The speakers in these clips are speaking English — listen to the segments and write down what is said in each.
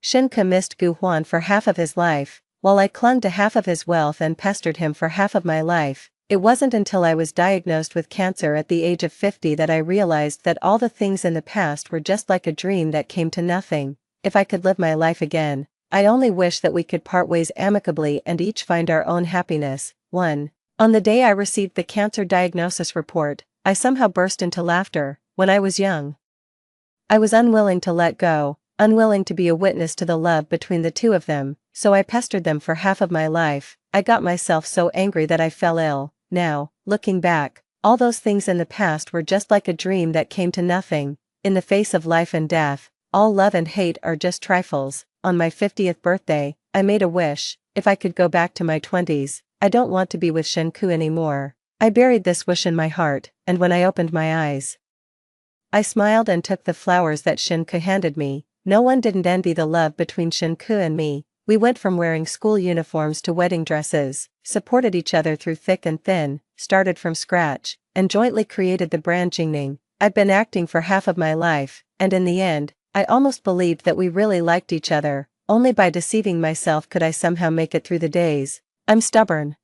Shinke missed Gu Huan for half of his life, while I clung to half of his wealth and pestered him for half of my life. It wasn't until I was diagnosed with cancer at the age of 50 that I realized that all the things in the past were just like a dream that came to nothing. If I could live my life again, I only wish that we could part ways amicably and each find our own happiness. 1. On the day I received the cancer diagnosis report, I somehow burst into laughter. When I was young, I was unwilling to let go, unwilling to be a witness to the love between the two of them, so I pestered them for half of my life. I got myself so angry that I fell ill. Now, looking back, all those things in the past were just like a dream that came to nothing. In the face of life and death, all love and hate are just trifles. On my 50th birthday, I made a wish. If I could go back to my 20s, I don't want to be with Shenku anymore. I buried this wish in my heart, and when I opened my eyes, I smiled and took the flowers that Shenku handed me. No one didn't envy the love between Shenku and me. We went from wearing school uniforms to wedding dresses, supported each other through thick and thin, started from scratch, and jointly created the brand Jingning. I'd been acting for half of my life, and in the end, I almost believed that we really liked each other. Only by deceiving myself could I somehow make it through the days. I'm stubborn.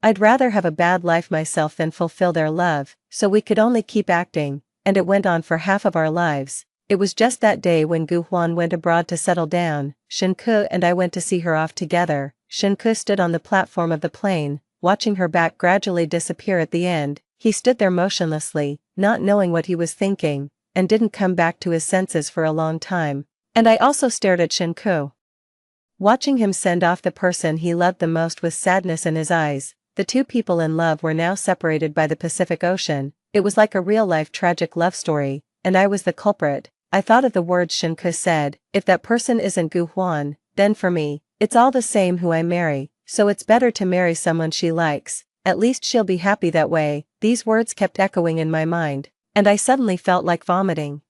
I'd rather have a bad life myself than fulfill their love, so we could only keep acting, and it went on for half of our lives. It was just that day when Gu Huan went abroad to settle down, Shenku and I went to see her off together. Shenku stood on the platform of the plane, watching her back gradually disappear at the end. He stood there motionlessly, not knowing what he was thinking, and didn't come back to his senses for a long time. And I also stared at Shenku, watching him send off the person he loved the most with sadness in his eyes. The two people in love were now separated by the Pacific Ocean. It was like a real-life tragic love story, and I was the culprit. I thought of the words Shenku said, if that person isn't Gu Huan, then for me, it's all the same who I marry, so it's better to marry someone she likes, at least she'll be happy that way. These words kept echoing in my mind, and I suddenly felt like vomiting.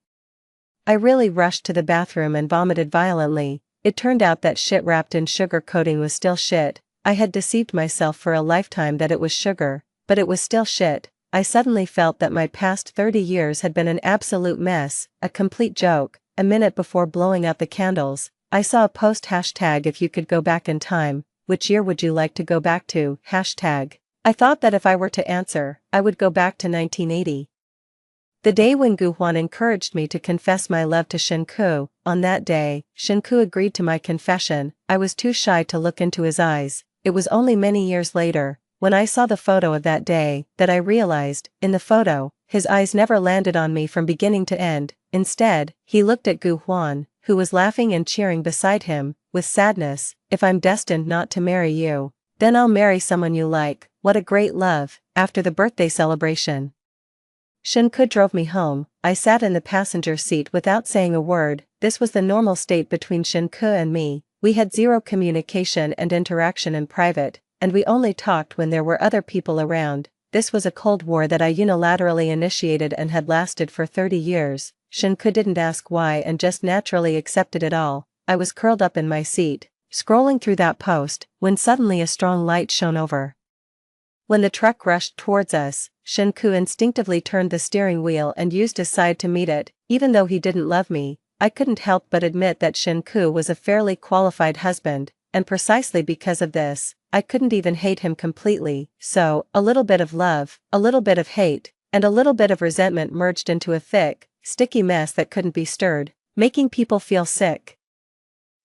I really rushed to the bathroom and vomited violently. It turned out that shit wrapped in sugar coating was still shit. I had deceived myself for a lifetime that it was sugar, but it was still shit. I suddenly felt that my past 30 years had been an absolute mess, a complete joke. A minute before blowing out the candles, I saw a post hashtag if you could go back in time, which year would you like to go back to? Hashtag. I thought that if I were to answer, I would go back to 1980. The day when Gu Huan encouraged me to confess my love to Shenku. On that day, Shenku agreed to my confession. I was too shy to look into his eyes. It was only many years later, when I saw the photo of that day, that I realized, in the photo, his eyes never landed on me from beginning to end. Instead, he looked at Gu Huan, who was laughing and cheering beside him, with sadness. If I'm destined not to marry you, then I'll marry someone you like. What a great love. After the birthday celebration, Shenku drove me home. I sat in the passenger seat without saying a word. This was the normal state between Shenku and me. We had zero communication and interaction in private, and we only talked when there were other people around. This was a Cold War that I unilaterally initiated and had lasted for 30 years. Shenku didn't ask why and just naturally accepted it all. I was curled up in my seat, scrolling through that post, when suddenly a strong light shone over. When the truck rushed towards us, Shenku instinctively turned the steering wheel and used his side to meet it. Even though he didn't love me, I couldn't help but admit that Shenku was a fairly qualified husband, and precisely because of this, I couldn't even hate him completely. So, a little bit of love, a little bit of hate, and a little bit of resentment merged into a thick, sticky mess that couldn't be stirred, making people feel sick.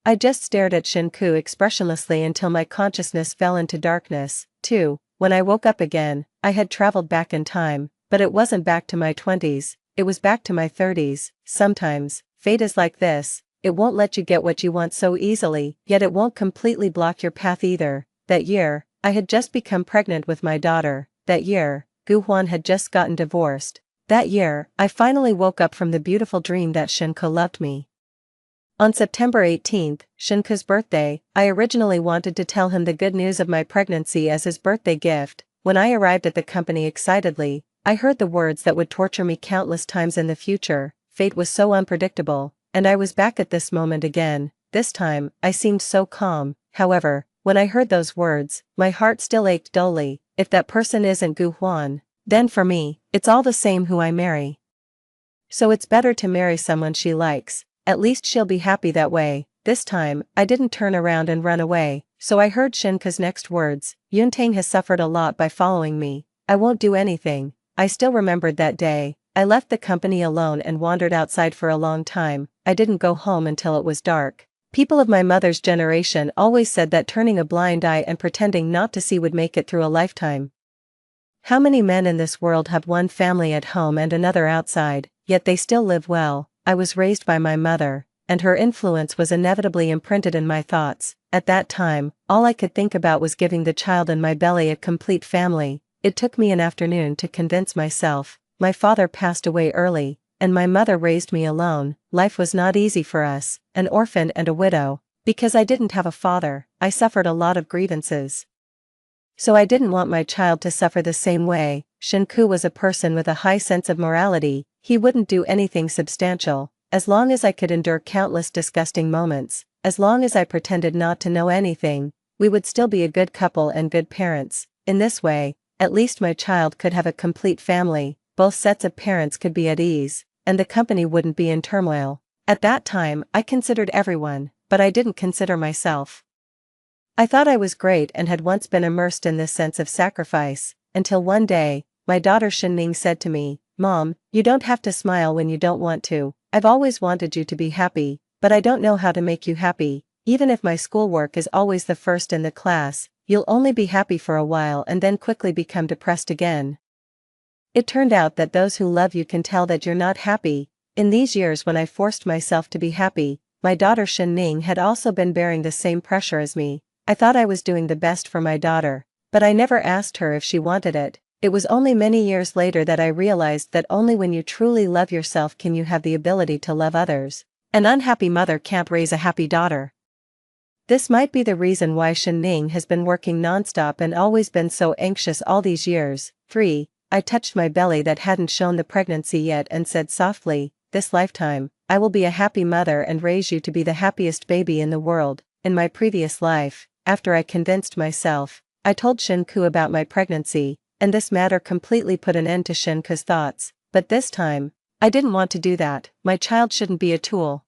I just stared at Shenku expressionlessly until my consciousness fell into darkness. 2. When I woke up again, I had traveled back in time, but it wasn't back to my 20s, it was back to my 30s. Sometimes, fate is like this. It won't let you get what you want so easily, yet it won't completely block your path either. That year, I had just become pregnant with my daughter. That year, Gu Huan had just gotten divorced. That year, I finally woke up from the beautiful dream that Shenku loved me. On September 18th, Shenku's birthday, I originally wanted to tell him the good news of my pregnancy as his birthday gift. When I arrived at the company excitedly, I heard the words that would torture me countless times in the future. Fate was so unpredictable, and I was back at this moment again. This time, I seemed so calm. However, when I heard those words, my heart still ached dully. If that person isn't Gu Huan, then for me, it's all the same who I marry. So it's better to marry someone she likes. At least she'll be happy that way. This time, I didn't turn around and run away, so I heard Shinka's next words, Yuntang has suffered a lot by following me. I won't do anything. I still remembered that day. I left the company alone and wandered outside for a long time. I didn't go home until it was dark. People of my mother's generation always said that turning a blind eye and pretending not to see would make it through a lifetime. How many men in this world have one family at home and another outside, yet they still live well? I was raised by my mother, and her influence was inevitably imprinted in my thoughts. At that time, all I could think about was giving the child in my belly a complete family. It took me an afternoon to convince myself. My father passed away early, and my mother raised me alone. Life was not easy for us, an orphan and a widow. Because I didn't have a father, I suffered a lot of grievances. So I didn't want my child to suffer the same way. Shinku was a person with a high sense of morality. He wouldn't do anything substantial. As long as I could endure countless disgusting moments, as long as I pretended not to know anything, we would still be a good couple and good parents. In this way, at least my child could have a complete family, both sets of parents could be at ease, and the company wouldn't be in turmoil. At that time, I considered everyone, but I didn't consider myself. I thought I was great and had once been immersed in this sense of sacrifice, until one day, my daughter Shinning said to me, Mom, you don't have to smile when you don't want to. I've always wanted you to be happy, but I don't know how to make you happy. Even if my schoolwork is always the first in the class, you'll only be happy for a while and then quickly become depressed again. It turned out that those who love you can tell that you're not happy. In these years when I forced myself to be happy, my daughter Shinning had also been bearing the same pressure as me. I thought I was doing the best for my daughter, but I never asked her if she wanted it. It was only many years later that I realized that only when you truly love yourself can you have the ability to love others. An unhappy mother can't raise a happy daughter. This might be the reason why Shinning has been working nonstop and always been so anxious all these years. 3. I touched my belly that hadn't shown the pregnancy yet and said softly, this lifetime, I will be a happy mother and raise you to be the happiest baby in the world. In my previous life, after I convinced myself, I told Shinku about my pregnancy, and this matter completely put an end to Shinku's thoughts. But this time, I didn't want to do that. My child shouldn't be a tool.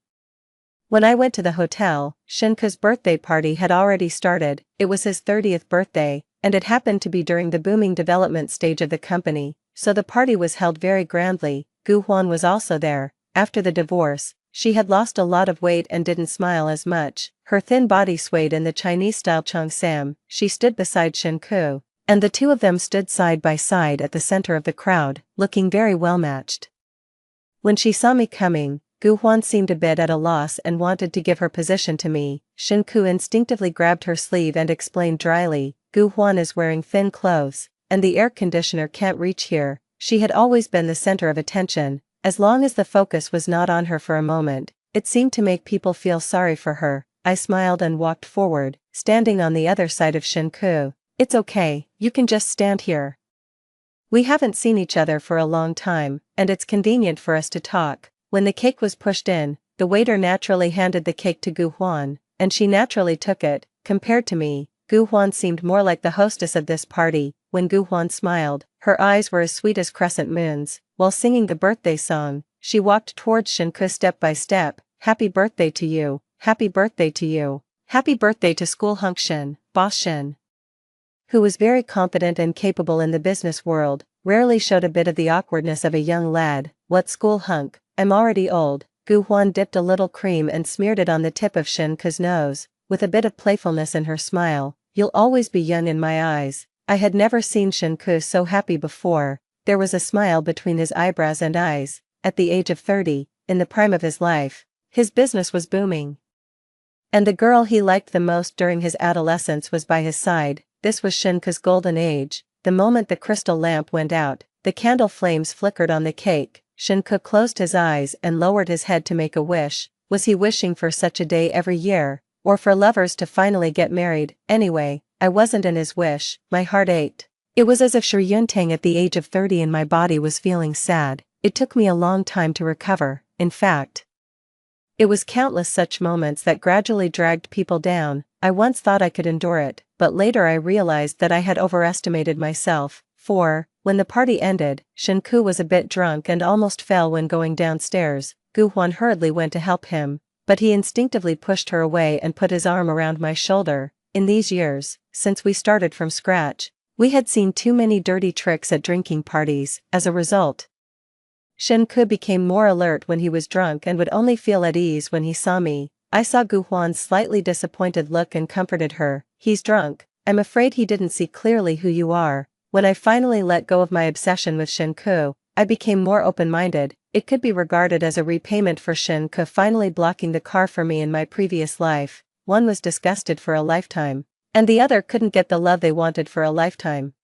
When I went to the hotel, Shinku's birthday party had already started. It was his 30th birthday, and it happened to be during the booming development stage of the company, so the party was held very grandly. Gu Huan was also there. After the divorce, she had lost a lot of weight and didn't smile as much. Her thin body swayed in the Chinese-style cheongsam. She stood beside Shinku, and the two of them stood side by side at the center of the crowd, looking very well matched. When she saw me coming, Gu Huan seemed a bit at a loss and wanted to give her position to me. Shinku instinctively grabbed her sleeve and explained dryly, Gu Huan is wearing thin clothes, and the air conditioner can't reach here. She had always been the center of attention. As long as the focus was not on her for a moment, it seemed to make people feel sorry for her. I smiled and walked forward, standing on the other side of Shinku. It's okay, you can just stand here. We haven't seen each other for a long time, and it's convenient for us to talk. When the cake was pushed in, the waiter naturally handed the cake to Gu Huan, and she naturally took it. Compared to me, Gu Huan seemed more like the hostess of this party. When Gu Huan smiled, her eyes were as sweet as crescent moons. While singing the birthday song, she walked towards Shinku step by step. Happy birthday to you, happy birthday to you, happy birthday to School Hunk Shin, Boss Shin, who was very competent and capable in the business world, rarely showed a bit of the awkwardness of a young lad. What school hunk? I'm already old. Gu Huan dipped a little cream and smeared it on the tip of Shinku's nose, with a bit of playfulness in her smile. You'll always be young in my eyes. I had never seen Shinku so happy before. There was a smile between his eyebrows and eyes. At the age of 30, in the prime of his life, his business was booming. And the girl he liked the most during his adolescence was by his side. This was Shinku's golden age. The moment the crystal lamp went out, the candle flames flickered on the cake. Shinku closed his eyes and lowered his head to make a wish. Was he wishing for such a day every year, or for lovers to finally get married? Anyway, I wasn't in his wish. My heart ached. It was as if Shi Yuntang at the age of 30 and my body was feeling sad. It took me a long time to recover. In fact, it was countless such moments that gradually dragged people down. I once thought I could endure it, but later I realized that I had overestimated myself. 4. When the party ended, Shinku was a bit drunk and almost fell when going downstairs. Gu Huan hurriedly went to help him. but he instinctively pushed her away and put his arm around my shoulder. In these years, since we started from scratch, we had seen too many dirty tricks at drinking parties. As a result, Shenke became more alert when he was drunk and would only feel at ease when he saw me. I saw Guhuan's slightly disappointed look and comforted her. He's drunk. I'm afraid he didn't see clearly who you are. When I finally let go of my obsession with Shenke, I became more open-minded. It could be regarded as a repayment for Shenke finally blocking the car for me in my previous life. One was disgusted for a lifetime, and the other couldn't get the love they wanted for a lifetime.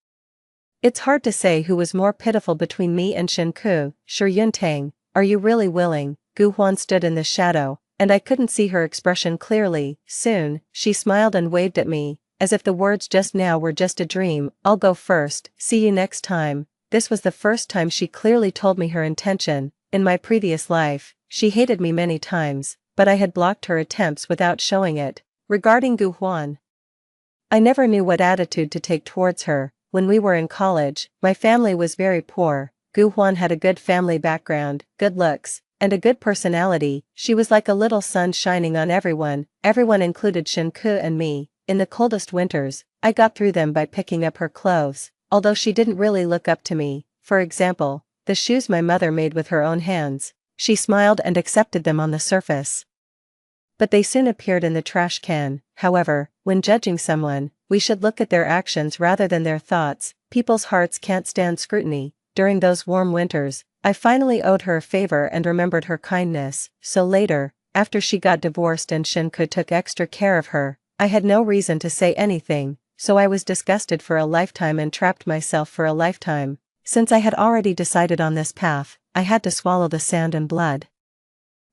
It's hard to say who was more pitiful between me and Shenke. Sure, Yuntang, are you really willing? Guhuan stood in the shadow, and I couldn't see her expression clearly. Soon, she smiled and waved at me, as if the words just now were just a dream. I'll go first, see you next time. This was the first time she clearly told me her intention. In my previous life, she hated me many times, but I had blocked her attempts without showing it. Regarding Guhuan, I never knew what attitude to take towards her. When we were in college, my family was very poor. Guhuan had a good family background, good looks, and a good personality. She was like a little sun shining on everyone. Everyone included Shenke and me. In the coldest winters, I got through them by picking up her clothes, although she didn't really look up to me. For example, the shoes my mother made with her own hands. She smiled and accepted them on the surface, but they soon appeared in the trash can. However, when judging someone, we should look at their actions rather than their thoughts. People's hearts can't stand scrutiny. During those warm winters, I finally owed her a favor and remembered her kindness. So later, after she got divorced and Shenke took extra care of her, I had no reason to say anything, so I was disgusted for a lifetime and trapped myself for a lifetime. Since I had already decided on this path, I had to swallow the sand and blood.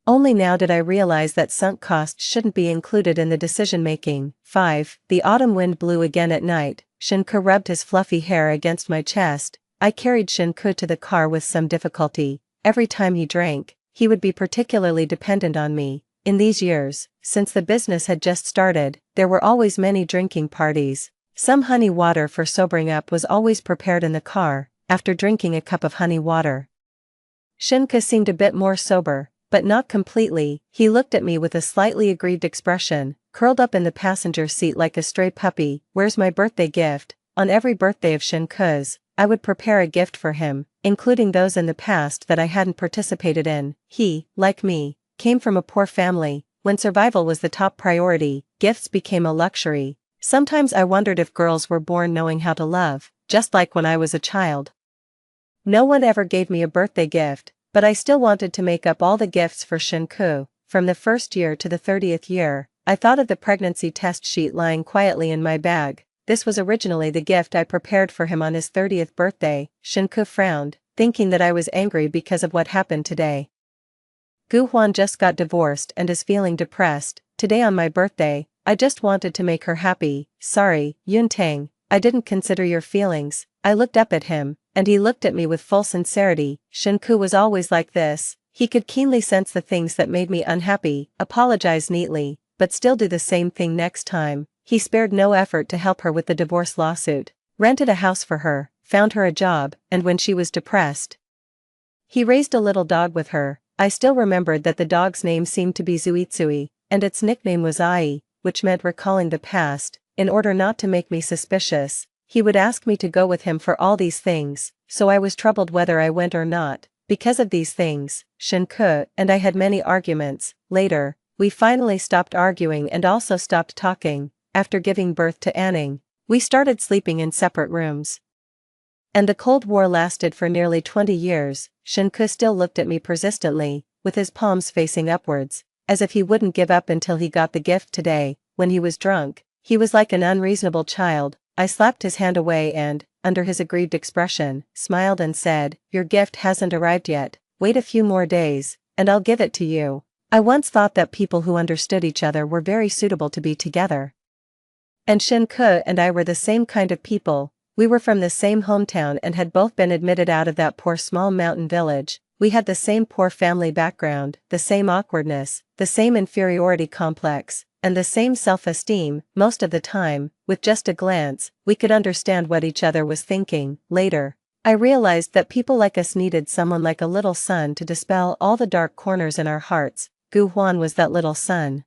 Only now did I realize that sunk costs shouldn't be included in the decision-making. 5. The autumn wind blew again at night. Shenke rubbed his fluffy hair against my chest. I carried Shenke to the car with some difficulty. Every time he drank, he would be particularly dependent on me. In these years, since the business had just started, there were always many drinking parties. Some honey water for sobering up was always prepared in the car. After drinking a cup of honey water, Shenke seemed a bit more sober, but not completely. He looked at me with a slightly aggrieved expression, curled up in the passenger seat like a stray puppy. Where's my birthday gift? On every birthday of Shenke's, I would prepare a gift for him, including those in the past that I hadn't participated in. He, like me, came from a poor family. When survival was the top priority, gifts became a luxury. Sometimes I wondered if girls were born knowing how to love, just like when I was a child. No one ever gave me a birthday gift, but I still wanted to make up all the gifts for Shenke. From the first year to the 30th year, I thought of the pregnancy test sheet lying quietly in my bag. This was originally the gift I prepared for him on his 30th birthday. Shenke frowned, thinking that I was angry because of what happened today. Guhuan just got divorced and is feeling depressed. Today on my birthday, I just wanted to make her happy. Sorry, Yuntang, I didn't consider your feelings. I looked up at him, and he looked at me with full sincerity. Shenke was always like this. He could keenly sense the things that made me unhappy, apologize neatly, but still do the same thing next time. He spared no effort to help her with the divorce lawsuit, rented a house for her, found her a job, and when she was depressed, he raised a little dog with her. I still remembered that the dog's name seemed to be Zuitsui, and its nickname was Ai, which meant recalling the past. In order not to make me suspicious, he would ask me to go with him for all these things, so I was troubled whether I went or not. Because of these things, Shenke and I had many arguments. Later, we finally stopped arguing and also stopped talking. After giving birth to Anning, we started sleeping in separate rooms. And the Cold War lasted for nearly 20 years. Shenke still looked at me persistently, with his palms facing upwards, as if he wouldn't give up until he got the gift today. When he was drunk, he was like an unreasonable child. I slapped his hand away and, under his aggrieved expression, smiled and said, "Your gift hasn't arrived yet. Wait a few more days, and I'll give it to you." I once thought that people who understood each other were very suitable to be together. And Shenke and I were the same kind of people. We were from the same hometown and had both been admitted out of that poor small mountain village. We had the same poor family background, the same awkwardness, the same inferiority complex, and the same self-esteem. Most of the time, with just a glance, we could understand what each other was thinking. Later, I realized that people like us needed someone like a little sun to dispel all the dark corners in our hearts. Gu Huan was that little son.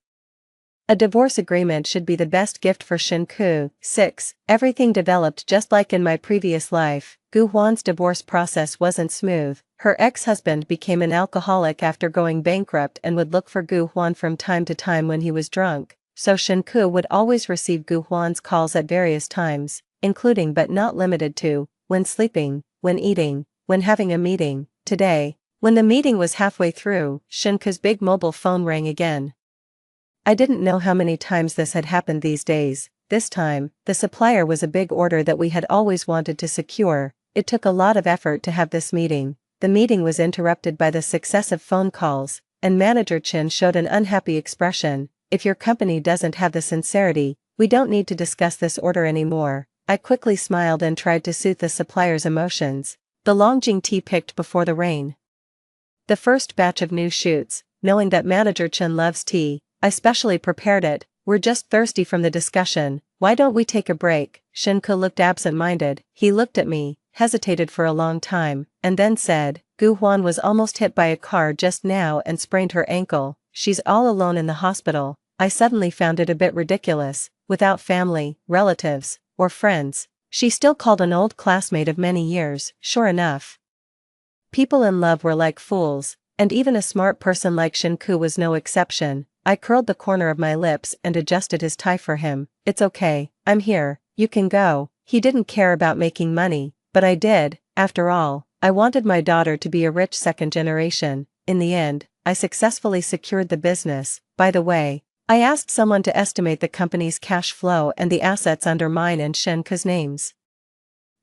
A divorce agreement should be the best gift for Shinku. 6. Everything developed just like in my previous life. Gu Huan's divorce process wasn't smooth. Her ex-husband became an alcoholic after going bankrupt and would look for Gu Huan from time to time when he was drunk, so Shinku would always receive Gu Huan's calls at various times, including but not limited to, when sleeping, when eating, when having a meeting. Today, when the meeting was halfway through, Shinku's big mobile phone rang again. I didn't know how many times this had happened these days. This time, the supplier was a big order that we had always wanted to secure. It took a lot of effort to have this meeting. The meeting was interrupted by the successive phone calls, and Manager Chin showed an unhappy expression. If your company doesn't have the sincerity, we don't need to discuss this order anymore. I quickly smiled and tried to soothe the supplier's emotions. The Longjing tea picked before the rain. The first batch of new shoots, knowing that Manager Chin loves tea, I specially prepared it. We're just thirsty from the discussion. Why don't we take a break? Shinku looked absent-minded. He looked at me, hesitated for a long time, and then said, Gu Huan was almost hit by a car just now and sprained her ankle. She's all alone in the hospital. I suddenly found it a bit ridiculous, without family, relatives, or friends. She still called an old classmate of many years. Sure enough, people in love were like fools, and even a smart person like Shinku was no exception. I curled the corner of my lips and adjusted his tie for him. It's okay, I'm here, you can go. He didn't care about making money, but I did. After all, I wanted my daughter to be a rich second generation. In the end, I successfully secured the business. By the way, I asked someone to estimate the company's cash flow and the assets under mine and Shenku's names.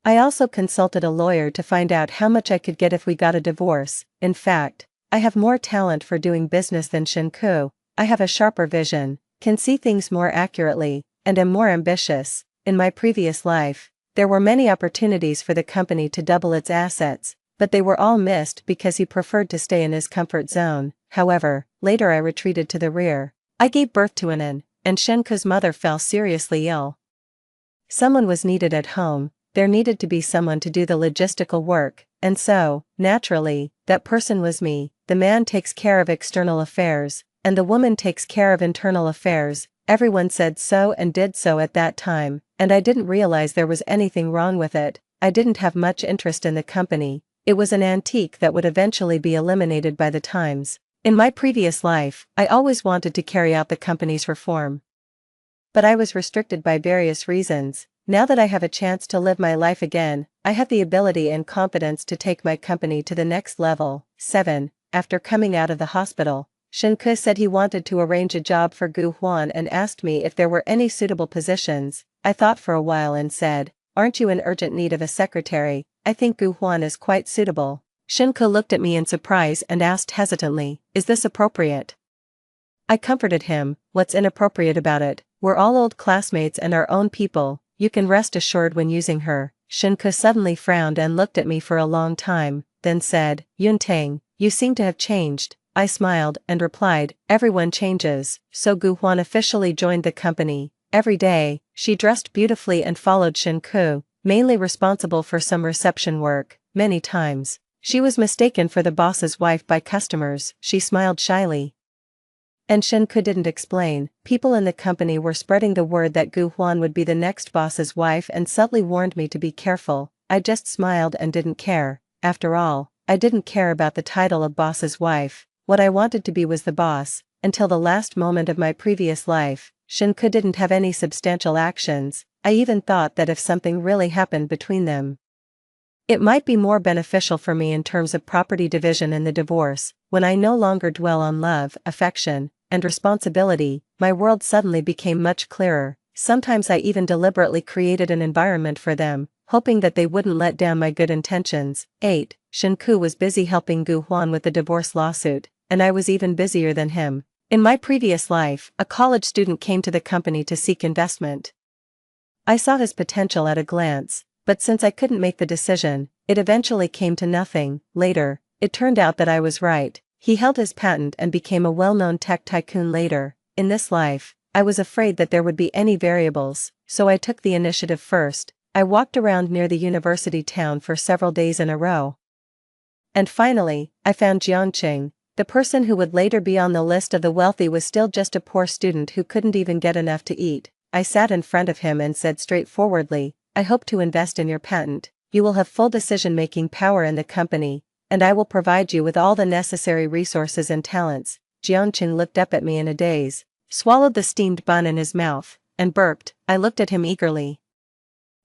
I also consulted a lawyer to find out how much I could get if we got a divorce. In fact, I have more talent for doing business than Shinku. I have a sharper vision, can see things more accurately, and am more ambitious. In my previous life, there were many opportunities for the company to double its assets, but they were all missed because he preferred to stay in his comfort zone. However, later I retreated to the rear. I gave birth to Anan, and Shenku's mother fell seriously ill. Someone was needed at home. There needed to be someone to do the logistical work, and so, naturally, that person was me. The man takes care of external affairs, and the woman takes care of internal affairs. Everyone said so and did so at that time, and I didn't realize there was anything wrong with it. I didn't have much interest in the company. It was an antique that would eventually be eliminated by the times. In my previous life, I always wanted to carry out the company's reform, but I was restricted by various reasons. Now that I have a chance to live my life again, I have the ability and confidence to take my company to the next level. 7. After coming out of the hospital, Shinku said he wanted to arrange a job for Gu Huan and asked me if there were any suitable positions. I thought for a while and said, aren't you in urgent need of a secretary? I think Gu Huan is quite suitable. Shinku looked at me in surprise and asked hesitantly, is this appropriate? I comforted him, what's inappropriate about it? We're all old classmates and our own people. You can rest assured when using her. Shinku suddenly frowned and looked at me for a long time, then said, Yuntang, you seem to have changed. I smiled and replied, everyone changes. So Gu Huan officially joined the company. Every day, she dressed beautifully and followed Shinku, mainly responsible for some reception work. Many times, she was mistaken for the boss's wife by customers. She smiled shyly, and Shinku didn't explain. People in the company were spreading the word that Gu Huan would be the next boss's wife and subtly warned me to be careful. I just smiled and didn't care. After all, I didn't care about the title of boss's wife. What I wanted to be was the boss. Until the last moment of my previous life, Shinku didn't have any substantial actions. I even thought that if something really happened between them, it might be more beneficial for me in terms of property division in the divorce. When I no longer dwell on love, affection, and responsibility, my world suddenly became much clearer. Sometimes I even deliberately created an environment for them, hoping that they wouldn't let down my good intentions. 8. Shinku was busy helping Gu Huan with the divorce lawsuit, and I was even busier than him. In my previous life, a college student came to the company to seek investment. I saw his potential at a glance, but since I couldn't make the decision, it eventually came to nothing. Later, it turned out that I was right. He held his patent and became a well-known tech tycoon later. In this life, I was afraid that there would be any variables, so I took the initiative first. I walked around near the university town for several days in a row. And finally, I found Jiangqing. The person who would later be on the list of the wealthy was still just a poor student who couldn't even get enough to eat. I sat in front of him and said straightforwardly, I hope to invest in your patent. You will have full decision-making power in the company, and I will provide you with all the necessary resources and talents. Jiangqing looked up at me in a daze, swallowed the steamed bun in his mouth, and burped. I looked at him eagerly,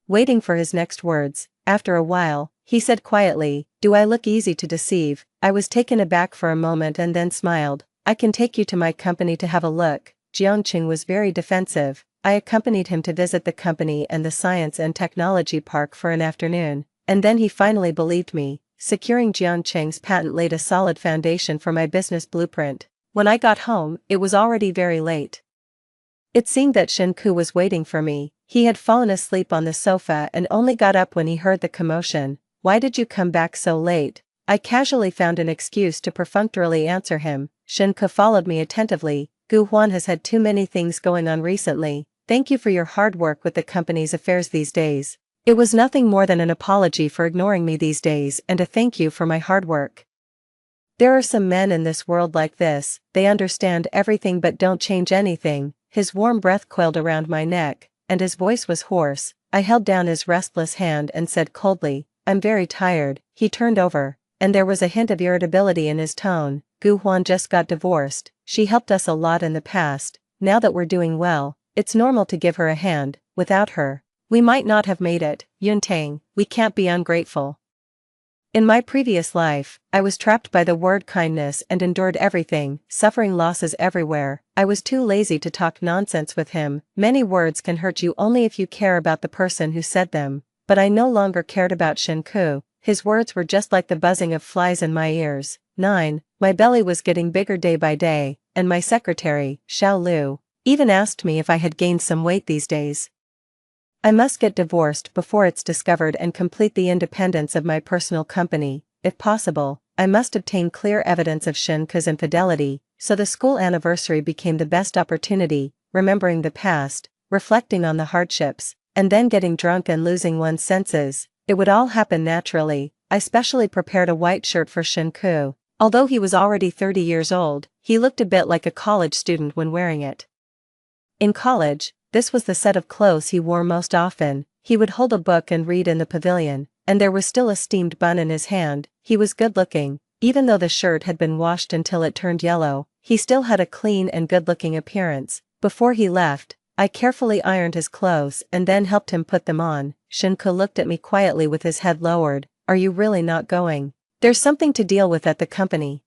waiting for his next words. After a while, he said quietly, Do I look easy to deceive? I was taken aback for a moment and then smiled. I can take you to my company to have a look. Jiangqing was very defensive. I accompanied him to visit the company and the science and technology park for an afternoon, and then he finally believed me. Securing Jiangqing's patent laid a solid foundation for my business blueprint. When I got home, it was already very late. It seemed that Shen Ku was waiting for me. He had fallen asleep on the sofa and only got up when he heard the commotion. Why did you come back so late? I casually found an excuse to perfunctorily answer him. Shen Ku followed me attentively. Gu Huan has had too many things going on recently. Thank you for your hard work with the company's affairs these days. It was nothing more than an apology for ignoring me these days and a thank you for my hard work. There are some men in this world like this, they understand everything but don't change anything. His warm breath coiled around my neck, and his voice was hoarse. I held down his restless hand and said coldly, I'm very tired. He turned over, and there was a hint of irritability in his tone. Gu Huan just got divorced. She helped us a lot in the past. Now that we're doing well, it's normal to give her a hand. Without her, we might not have made it. Yuntang, we can't be ungrateful. In my previous life, I was trapped by the word kindness and endured everything, suffering losses everywhere. I was too lazy to talk nonsense with him. Many words can hurt you only if you care about the person who said them. But I no longer cared about Shen Ku. His words were just like the buzzing of flies in my ears. 9. My belly was getting bigger day by day, and my secretary, Xiao Lu, even asked me if I had gained some weight these days. I must get divorced before it's discovered and complete the independence of my personal company. If possible, I must obtain clear evidence of Shen Ku's infidelity, so the school anniversary became the best opportunity, remembering the past, reflecting on the hardships, and then getting drunk and losing one's senses. It would all happen naturally. I specially prepared a white shirt for Shen Ku. Although he was already 30 years old, he looked a bit like a college student when wearing it. In college, this was the set of clothes he wore most often. He would hold a book and read in the pavilion, and there was still a steamed bun in his hand. He was good-looking. Even though the shirt had been washed until it turned yellow, he still had a clean and good-looking appearance. Before he left, I carefully ironed his clothes and then helped him put them on. Shen Ku looked at me quietly with his head lowered. Are you really not going? There's something to deal with at the company.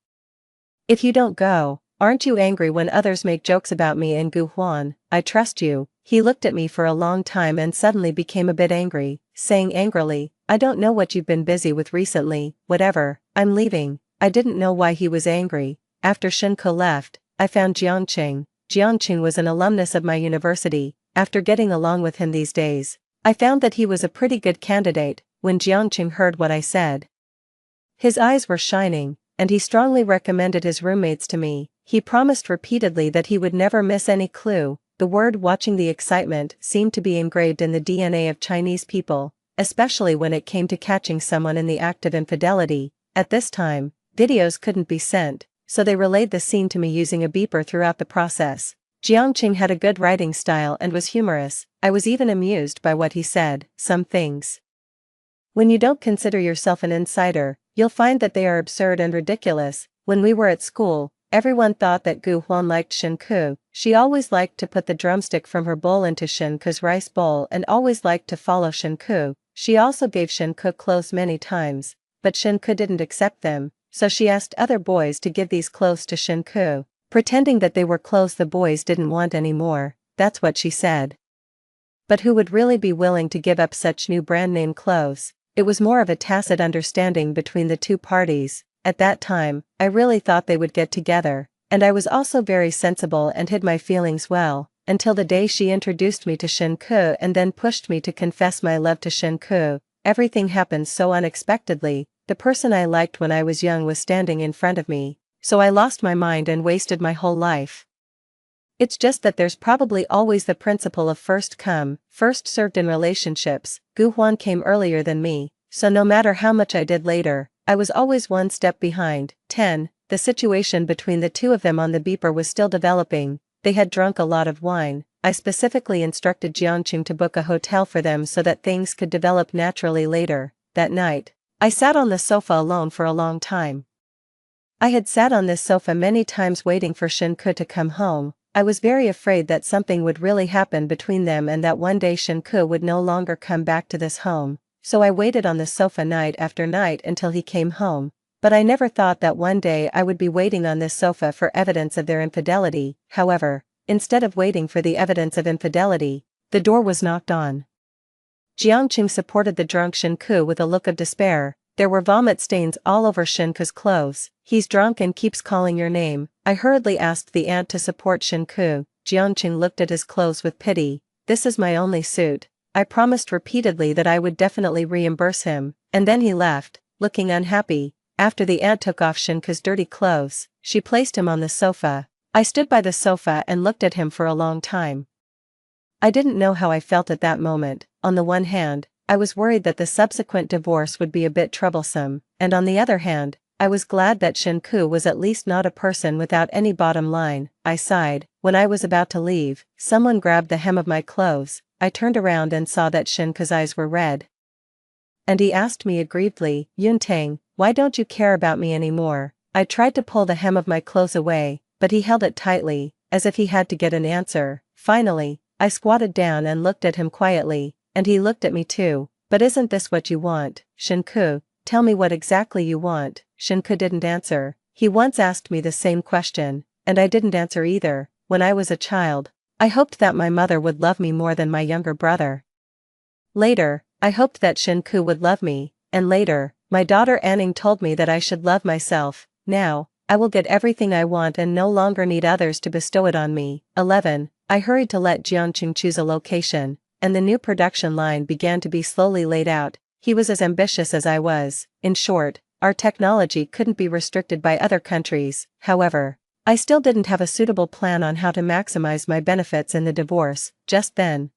If you don't go, aren't you angry when others make jokes about me and Gu Huan? I trust you. He looked at me for a long time and suddenly became a bit angry, saying angrily, I don't know what you've been busy with recently. Whatever, I'm leaving. I didn't know why he was angry. After Shen Ku left, I found Jiangqing. Jiangqing was an alumnus of my university. After getting along with him these days, I found that he was a pretty good candidate. When Jiangqing heard what I said, his eyes were shining, and he strongly recommended his roommates to me. He promised repeatedly that he would never miss any clue. The word watching the excitement seemed to be engraved in the DNA of Chinese people, especially when it came to catching someone in the act of infidelity. At this time, videos couldn't be sent, so they relayed the scene to me using a beeper throughout the process. Jiangqing had a good writing style and was humorous. I was even amused by what he said. Some things, when you don't consider yourself an insider, you'll find that they are absurd and ridiculous. When we were at school, everyone thought that Gu Huan liked Shen Ku. She always liked to put the drumstick from her bowl into Shen Ku's rice bowl and always liked to follow Shen Ku. She also gave Shen Ku clothes many times, but Shen Ku didn't accept them, so she asked other boys to give these clothes to Shen Ku, pretending that they were clothes the boys didn't want anymore. That's what she said. But who would really be willing to give up such new brand-name clothes? It was more of a tacit understanding between the two parties. At that time, I really thought they would get together, and I was also very sensible and hid my feelings well, until the day she introduced me to Shen Ku and then pushed me to confess my love to Shen Ku. Everything happened so unexpectedly. The person I liked when I was young was standing in front of me, so I lost my mind and wasted my whole life. It's just that there's probably always the principle of first come, first served in relationships. Gu Huan came earlier than me, so no matter how much I did later, I was always one step behind. 10. the situation between the two of them on the beeper was still developing. They had drunk a lot of wine. I specifically instructed Jiangqing to book a hotel for them so that things could develop naturally later. That night, I sat on the sofa alone for a long time. I had sat on this sofa many times waiting for Shenke to come home. I was very afraid that something would really happen between them and that one day Shenke would no longer come back to this home, so I waited on the sofa night after night until he came home. But I never thought that one day I would be waiting on this sofa for evidence of their infidelity. However, instead of waiting for the evidence of infidelity, the door was knocked on. Jiangqing supported the drunk Shenke with a look of despair. There were vomit stains all over Shenke's clothes. "He's drunk and keeps calling your name." I hurriedly asked the aunt to support Shenke. Jiangqing looked at his clothes with pity. "This is my only suit. I promised repeatedly that I would definitely reimburse him." And then he left, looking unhappy. After the aunt took off Shenke's dirty clothes, she placed him on the sofa. I stood by the sofa and looked at him for a long time. I didn't know how I felt at that moment. On the one hand, I was worried that the subsequent divorce would be a bit troublesome, and on the other hand, I was glad that Shenke was at least not a person without any bottom line. I sighed. When I was about to leave, someone grabbed the hem of my clothes. I turned around and saw that Shenke's eyes were red. And he asked me aggrievedly, "Yuntang, why don't you care about me anymore?" I tried to pull the hem of my clothes away, but he held it tightly, as if he had to get an answer. Finally, I squatted down and looked at him quietly, and he looked at me too. "But isn't this what you want, Shenke? Tell me what exactly you want." Shenke didn't answer. He once asked me the same question, and I didn't answer either. When I was a child, I hoped that my mother would love me more than my younger brother. Later, I hoped that Shenke would love me, and later, my daughter Anning told me that I should love myself. Now, I will get everything I want and no longer need others to bestow it on me. 11. I hurried to let Jiangqing choose a location, and the new production line began to be slowly laid out. He was as ambitious as I was. In short, our technology couldn't be restricted by other countries. However, I still didn't have a suitable plan on how to maximize my benefits in the divorce. Just then,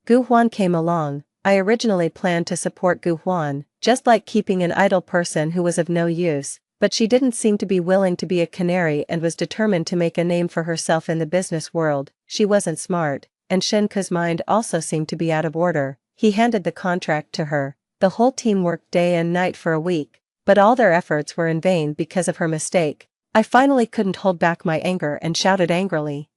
Gu Huan came along. I originally planned to support Gu Huan, just like keeping an idle person who was of no use, but she didn't seem to be willing to be a canary and was determined to make a name for herself in the business world. She wasn't smart, and Shenke's mind also seemed to be out of order. He handed the contract to her. The whole team worked day and night for a week, but all their efforts were in vain because of her mistake. I finally couldn't hold back my anger and shouted angrily,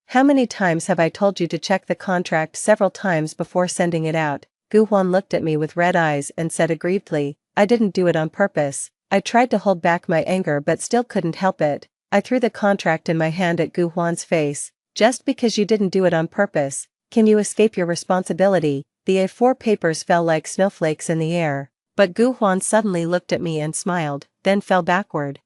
"How many times have I told you to check the contract several times before sending it out?" Gu Huan looked at me with red eyes and said aggrievedly, "I didn't do it on purpose." I tried to hold back my anger but still couldn't help it. I threw the contract in my hand at Gu Huan's face. "Just because you didn't do it on purpose, can you escape your responsibility?" The A4 papers fell like snowflakes in the air, but Gu Huan suddenly looked at me and smiled, then fell backward.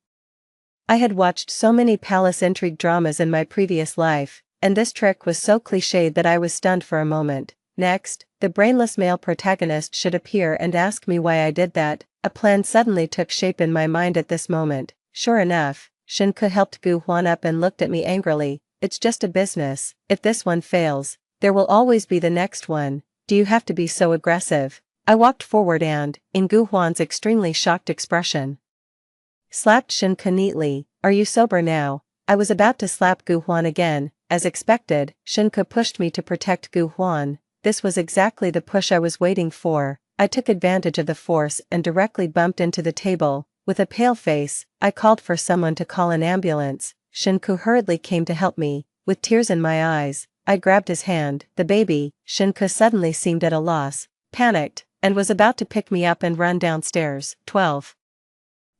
I had watched so many palace intrigue dramas in my previous life, and this trick was so cliched that I was stunned for a moment. Next, the brainless male protagonist should appear and ask me why I did that. A plan suddenly took shape in my mind at this moment. Sure enough, Shenke helped Gu Huan up and looked at me angrily. "It's just a business. If this one fails, there will always be the next one. Do you have to be so aggressive?" I walked forward and, in Gu Huan's extremely shocked expression, slapped Shenke neatly. "Are you sober now?" I was about to slap Gu Huan again. As expected, Shenke pushed me to protect Gu Huan. This was exactly the push I was waiting for. I took advantage of the force and directly bumped into the table. With a pale face, I called for someone to call an ambulance. Shenke hurriedly came to help me. With tears in my eyes, I grabbed his hand. "The baby." Shenke suddenly seemed at a loss, panicked, and was about to pick me up and run downstairs. 12.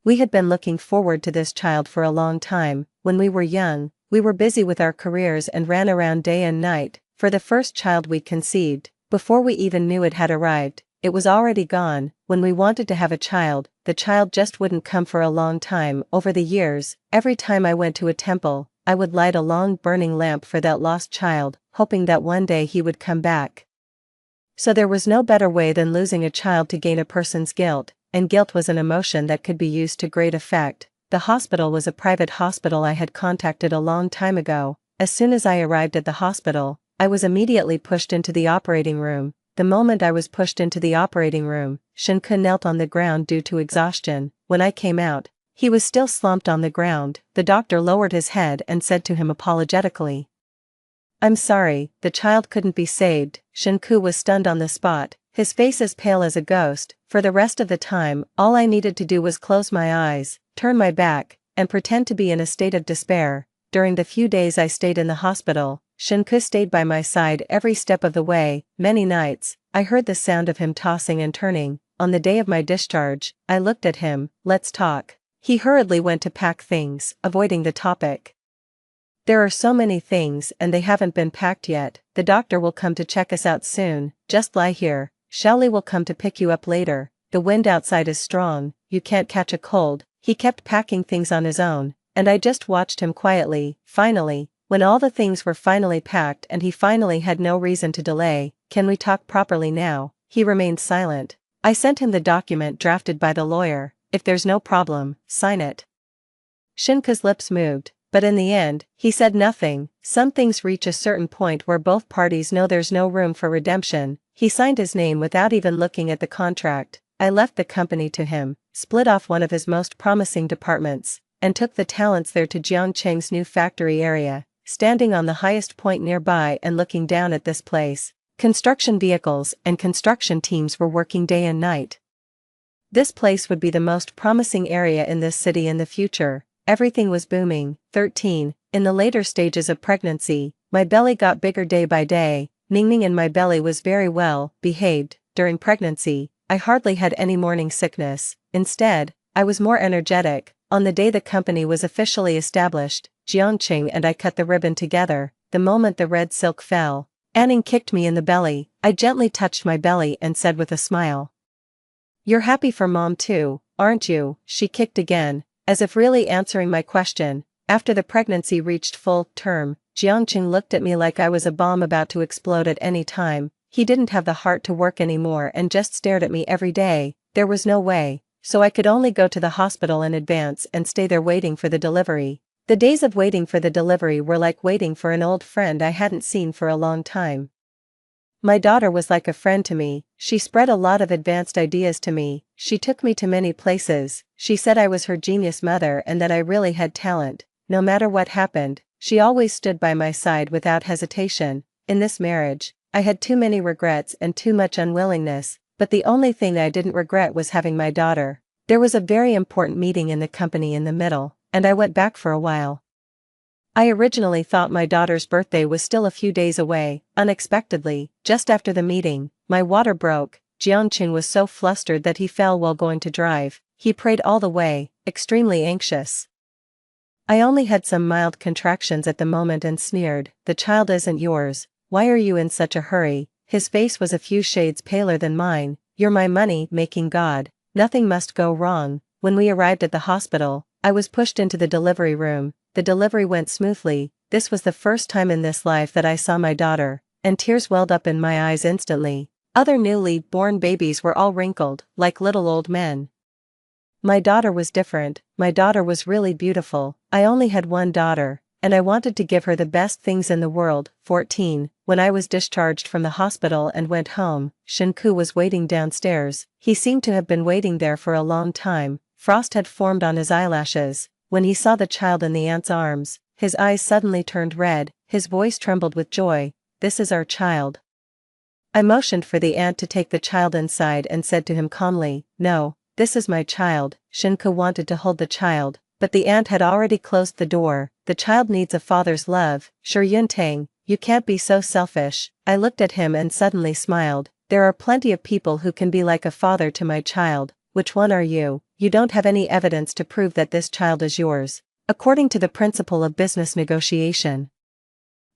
We had been looking forward to this child for a long time. When we were young, we were busy with our careers and ran around day and night for the first child we conceived. Before we even knew it had arrived, it was already gone. When we wanted to have a child, the child just wouldn't come for a long time. Over the years, every time I went to a temple, I would light a long burning lamp for that lost child, hoping that one day he would come back. So there was no better way than losing a child to gain a person's guilt, and guilt was an emotion that could be used to great effect. The hospital was a private hospital I had contacted a long time ago. As soon as I arrived at the hospital, I was immediately pushed into the operating room. The moment I was pushed into the operating room, Shenke knelt on the ground due to exhaustion. When I came out, He was still slumped on the ground. The doctor lowered his head and said to him apologetically, "I'm sorry, the child couldn't be saved." Shinku was stunned on the spot, his face as pale as a ghost. For the rest of the time, all I needed to do was close my eyes, turn my back, and pretend to be in a state of despair. During the few days I stayed in the hospital, Shinku stayed by my side every step of the way. Many nights, I heard the sound of him tossing and turning. On the day of my discharge, I looked at him. "Let's talk." He hurriedly went to pack things, avoiding the topic. "There are so many things and they haven't been packed yet. The doctor will come to check us out soon. Just lie here. Shelly will come to pick you up later. The wind outside is strong, you can't catch a cold." He kept packing things on his own, and I just watched him quietly. Finally, when all the things were finally packed and he finally had no reason to delay, "Can we talk properly now?" He remained silent. I sent him the document drafted by the lawyer. "If there's no problem, sign it." Shinka's lips moved, but in the end, he said nothing. Some things reach a certain point where both parties know there's no room for redemption. He signed his name without even looking at the contract. I left the company to him, split off one of his most promising departments, and took the talents there to Jiangcheng's new factory area. Standing on the highest point nearby and looking down at this place, construction vehicles and construction teams were working day and night. This place would be the most promising area in this city in the future. Everything was booming. 13. In the later stages of pregnancy, my belly got bigger day by day. Ningning in my belly was very well behaved. During pregnancy, I hardly had any morning sickness. Instead, I was more energetic. On the day the company was officially established, Jiangcheng and I cut the ribbon together. The moment the red silk fell, Anning kicked me in the belly. I gently touched my belly and said with a smile, "You're happy for mom too, aren't you?" She kicked again, as if really answering my question. After the pregnancy reached full term, Jiangcheng looked at me like I was a bomb about to explode at any time. He didn't have the heart to work anymore and just stared at me every day. There was no way, so I could only go to the hospital in advance and stay there waiting for the delivery. The days of waiting for the delivery were like waiting for an old friend I hadn't seen for a long time. My daughter was like a friend to me. She spread a lot of advanced ideas to me. She took me to many places. She said I was her genius mother and that I really had talent. No matter what happened, she always stood by my side without hesitation. In this marriage, I had too many regrets and too much unwillingness, but the only thing I didn't regret was having my daughter. There was a very important meeting in the company in the middle, and I went back for a while. I originally thought my daughter's birthday was still a few days away. Unexpectedly, just after the meeting, my water broke. Jiangcheng was so flustered that he fell while going to drive. He prayed all the way, extremely anxious. I only had some mild contractions at the moment and sneered, "The child isn't yours. Why are you in such a hurry?" His face was a few shades paler than mine. "You're my money-making god. Nothing must go wrong." When we arrived at the hospital, I was pushed into the delivery room. The delivery went smoothly. This was the first time in this life that I saw my daughter, and tears welled up in my eyes instantly. Other newly born babies were all wrinkled, like little old men. My daughter was different. My daughter was really beautiful. I only had one daughter, and I wanted to give her the best things in the world. 14. When I was discharged from the hospital and went home, Shinku was waiting downstairs. He seemed to have been waiting there for a long time. Frost had formed on his eyelashes. When he saw the child in the aunt's arms, his eyes suddenly turned red, his voice trembled with joy. "This is our child." I motioned for the aunt to take the child inside and said to him calmly, "No, this is my child." Shinku wanted to hold the child, but the aunt had already closed the door. "The child needs a father's love." "Sure Yuntang, you can't be so selfish." I looked at him and suddenly smiled. "There are plenty of people who can be like a father to my child. Which one are you? You don't have any evidence to prove that this child is yours. According to the principle of business negotiation,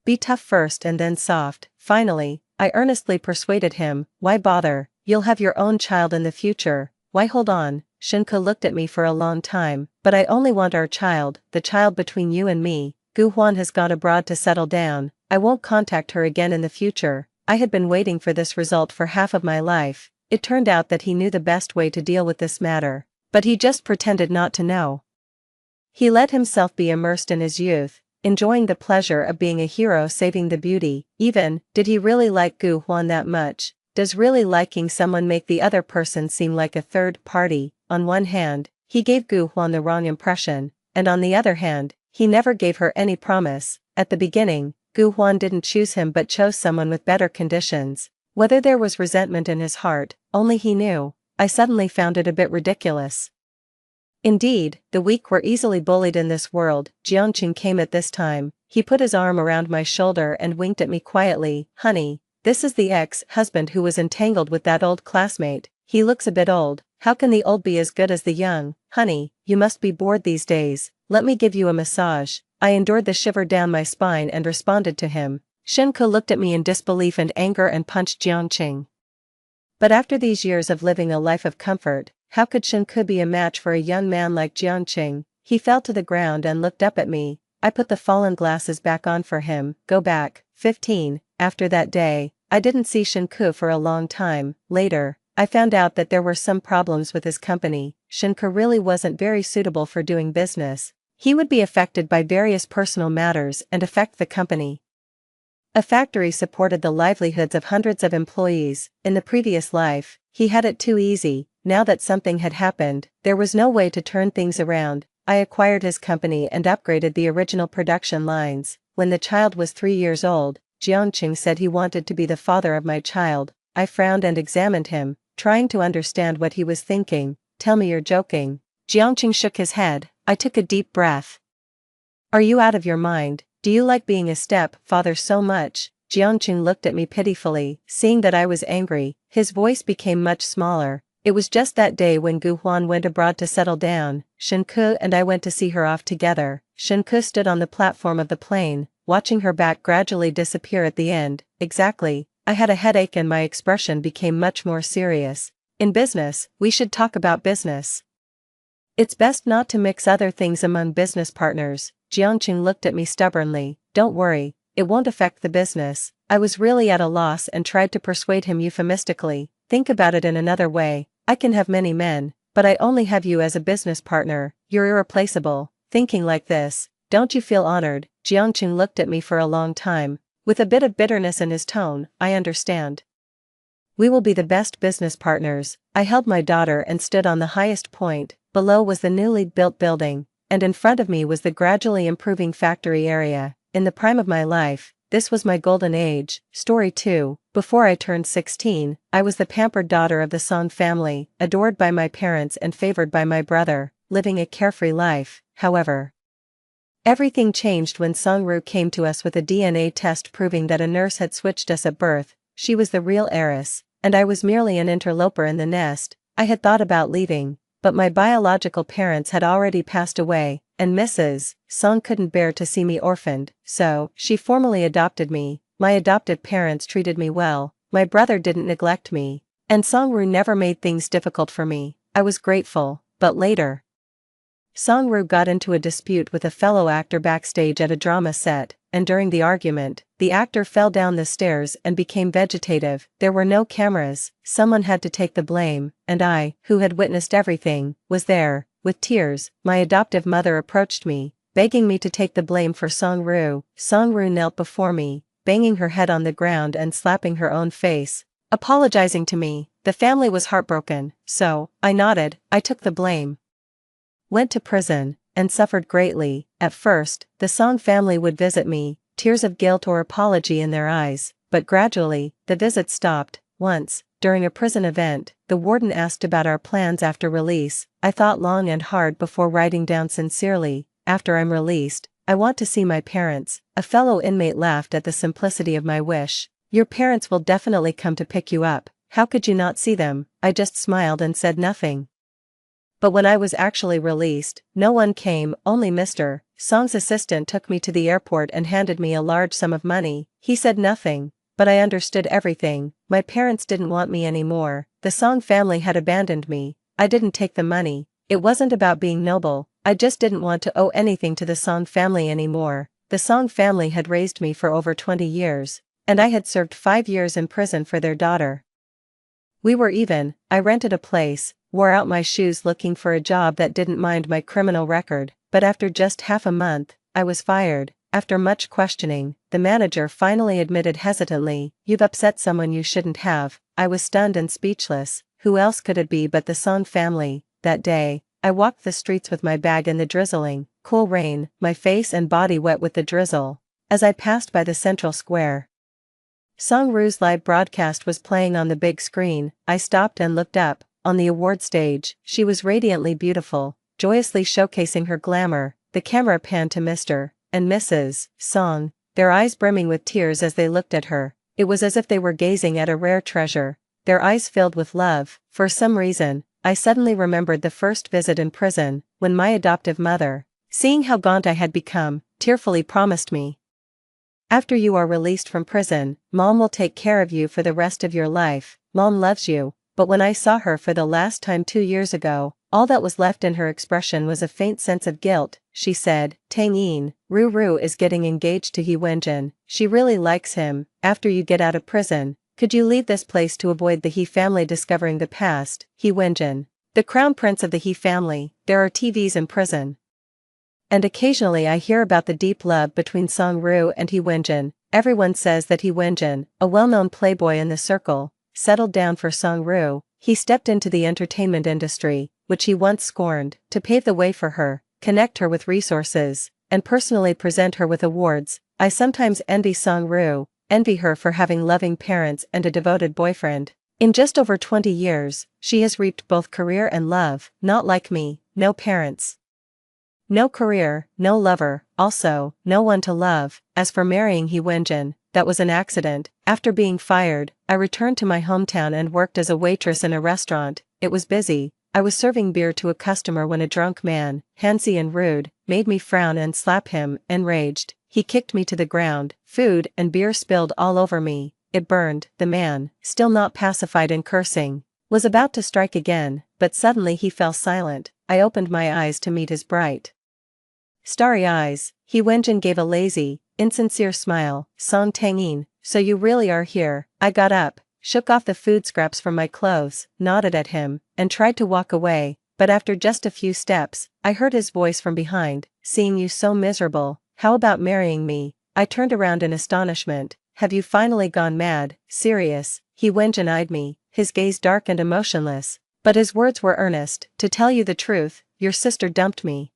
be tough first and then soft." Finally, I earnestly persuaded him, "Why bother? You'll have your own child in the future. Why hold on?" Shinku looked at me for a long time. "But I only want our child, the child between you and me. Gu Huan has gone abroad to settle down. I won't contact her again in the future." I had been waiting for this result for half of my life. It turned out that he knew the best way to deal with this matter, but he just pretended not to know. He let himself be immersed in his youth, enjoying the pleasure of being a hero saving the beauty. Even, did he really like Gu Huan that much? Does really liking someone make the other person seem like a third party? On one hand, he gave Gu Huan the wrong impression, and on the other hand, he never gave her any promise. At the beginning, Gu Huan didn't choose him but chose someone with better conditions. Whether there was resentment in his heart, only he knew. I suddenly found it a bit ridiculous. Indeed, the weak were easily bullied in this world. Jiangqing came at this time. He put his arm around my shoulder and winked at me quietly. Honey, this is the ex-husband who was entangled with that old classmate. He looks a bit old. How can the old be as good as the young? Honey, you must be bored these days. Let me give you a massage. I endured the shiver down my spine and responded to him. Shenke looked at me in disbelief and anger and punched Jiangqing. But after these years of living a life of comfort, how could Shenke be a match for a young man like Jiangqing? He fell to the ground and looked up at me. I put the fallen glasses back on for him. Go back. 15. After that day, I didn't see Shenke for a long time. Later, I found out that there were some problems with his company. Shenke really wasn't very suitable for doing business. He would be affected by various personal matters and affect the company. A factory supported the livelihoods of hundreds of employees. In the previous life, he had it too easy. Now that something had happened, there was no way to turn things around. I acquired his company and upgraded the original production lines. When the child was 3 years old, Jiangqing said he wanted to be the father of my child. I frowned and examined him, trying to understand what he was thinking. Tell me you're joking. Jiangqing shook his head. I took a deep breath. Are you out of your mind? Do you like being a step-father so much? Jiangqing looked at me pitifully. Seeing that I was angry, his voice became much smaller. It was just that day when Gu Huan went abroad to settle down. Shenke and I went to see her off together. Shenke stood on the platform of the plane, watching her back gradually disappear at the end. Exactly. I had a headache and my expression became much more serious. In business, we should talk about business. It's best not to mix other things among business partners. Jiangqing looked at me stubbornly. Don't worry, it won't affect the business. I was really at a loss and tried to persuade him euphemistically. Think about it in another way. I can have many men, but I only have you as a business partner. You're irreplaceable. Thinking like this, don't you feel honored? Jiangqing looked at me for a long time, with a bit of bitterness in his tone. I understand. We will be the best business partners. I held my daughter and stood on the highest point. Below was the newly built building, and in front of me was the gradually improving factory area. In the prime of my life, this was my golden age. Story 2. Before I turned 16, I was the pampered daughter of the Song family, adored by my parents and favored by my brother, living a carefree life. However, everything changed when Songru came to us with a DNA test proving that a nurse had switched us at birth. She was the real heiress, and I was merely an interloper in the nest. I had thought about leaving, but my biological parents had already passed away, and Mrs. Song couldn't bear to see me orphaned, so she formally adopted me. My adoptive parents treated me well, my brother didn't neglect me, and Songru never made things difficult for me. I was grateful, but later, Songru got into a dispute with a fellow actor backstage at a drama set, and during the argument, the actor fell down the stairs and became vegetative. There were no cameras, someone had to take the blame, and I, who had witnessed everything, was there. With tears, my adoptive mother approached me, begging me to take the blame for Songru. Songru knelt before me, banging her head on the ground and slapping her own face, apologizing to me. The family was heartbroken, so I nodded. I took the blame, went to prison, and suffered greatly. At first, the Song family would visit me, tears of guilt or apology in their eyes, but gradually, the visits stopped. Once, during a prison event, the warden asked about our plans after release. I thought long and hard before writing down sincerely, after I'm released, I want to see my parents. A fellow inmate laughed at the simplicity of my wish. Your parents will definitely come to pick you up. How could you not see them? I just smiled and said nothing. But when I was actually released, no one came, only Mr. Song's assistant took me to the airport and handed me a large sum of money. He said nothing, but I understood everything. My parents didn't want me anymore. The Song family had abandoned me. I didn't take the money. It wasn't about being noble. I just didn't want to owe anything to the Song family anymore. The Song family had raised me for over 20 years, and I had served 5 years in prison for their daughter. We were even. I rented a place, wore out my shoes looking for a job that didn't mind my criminal record, but after just half a month, I was fired. After much questioning, the manager finally admitted hesitantly, "You've upset someone you shouldn't have." I was stunned and speechless. Who else could it be but the Song family? That day, I walked the streets with my bag in the drizzling, cool rain, my face and body wet with the drizzle. As I passed by the central square, Song-Ru's live broadcast was playing on the big screen. I stopped and looked up. On the award stage, she was radiantly beautiful, joyously showcasing her glamour. The camera panned to Mr. and Mrs. Song, their eyes brimming with tears as they looked at her. It was as if they were gazing at a rare treasure, their eyes filled with love. For some reason, I suddenly remembered the first visit in prison, when my adoptive mother, seeing how gaunt I had become, tearfully promised me, "After you are released from prison, Mom will take care of you for the rest of your life. Mom loves you." But when I saw her for the last time 2 years ago, all that was left in her expression was a faint sense of guilt. She said, "Tang-in, Ru is getting engaged to He Wenjin. She really likes him. After you get out of prison, could you leave this place to avoid the He family discovering the past?" He Wenjin, the crown prince of the He family. There are TVs in prison, and occasionally I hear about the deep love between Song-Ru and He Wenjin. Everyone says that He Wenjin, a well-known playboy in the circle, settled down for Song-Ru. He stepped into the entertainment industry, which he once scorned, to pave the way for her, connect her with resources, and personally present her with awards. I sometimes envy Song-Ru, envy her for having loving parents and a devoted boyfriend. In just over 20 years, she has reaped both career and love. Not like me, no parents, no career, no lover, also, no one to love. As for marrying He Wenjin, that was an accident. After being fired, I returned to my hometown and worked as a waitress in a restaurant. It was busy. I was serving beer to a customer when a drunk man, handsy and rude, made me frown and slap him. Enraged, he kicked me to the ground. Food and beer spilled all over me. It burned. The man, still not pacified and cursing, was about to strike again, but suddenly he fell silent. I opened my eyes to meet his bright, starry eyes. He Wenjin gave a lazy, insincere smile. "Song Tang-in, so you really are here." I got up, shook off the food scraps from my clothes, nodded at him, and tried to walk away, but after just a few steps, I heard his voice from behind, "Seeing you so miserable, how about marrying me?" I turned around in astonishment. "Have you finally gone mad? Serious?" He Wenjin eyed me, his gaze dark and emotionless, but his words were earnest. "To tell you the truth, your sister dumped me,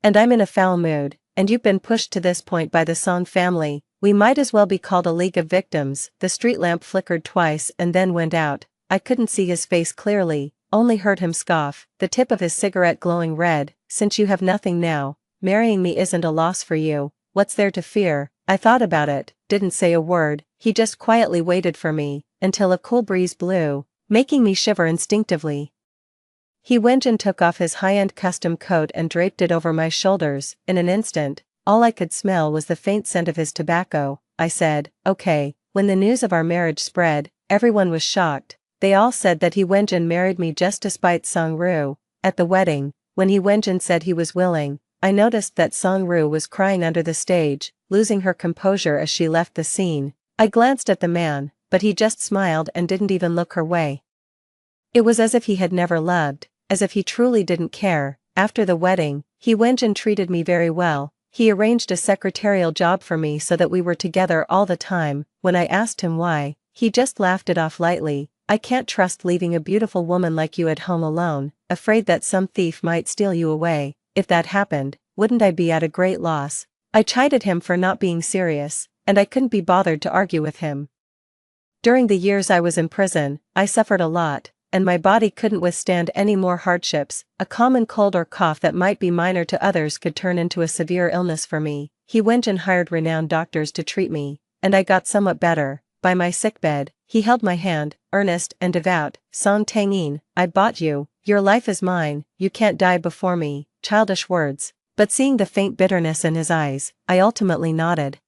and I'm in a foul mood, and you've been pushed to this point by the Song family. We might as well be called a league of victims." The street lamp flickered twice and then went out. I couldn't see his face clearly, only heard him scoff, the tip of his cigarette glowing red. "Since you have nothing now, marrying me isn't a loss for you. What's there to fear?" I thought about it, didn't say a word. He just quietly waited for me, until a cool breeze blew, making me shiver instinctively. He Wenjin took off his high-end custom coat and draped it over my shoulders. In an instant, all I could smell was the faint scent of his tobacco. I said, "Okay." When the news of our marriage spread, everyone was shocked. They all said that He Wenjin married me just to spite Song-Ru. At the wedding, when He Wenjin said he was willing, I noticed that Song-Ru was crying under the stage, losing her composure as she left the scene. I glanced at the man, but he just smiled and didn't even look her way. It was as if he had never loved, as if he truly didn't care. After the wedding, He Wenjin treated me very well. He arranged a secretarial job for me so that we were together all the time. When I asked him why, he just laughed it off lightly. "I can't trust leaving a beautiful woman like you at home alone, afraid that some thief might steal you away. If that happened, wouldn't I be at a great loss?" I chided him for not being serious, and I couldn't be bothered to argue with him. During the years I was in prison, I suffered a lot, and my body couldn't withstand any more hardships. A common cold or cough that might be minor to others could turn into a severe illness for me. He Wenjin hired renowned doctors to treat me, and I got somewhat better. By my sickbed, he held my hand, earnest and devout. "Song Tang-in, I bought you. Your life is mine. You can't die before me." Childish words, but seeing the faint bitterness in his eyes, I ultimately nodded.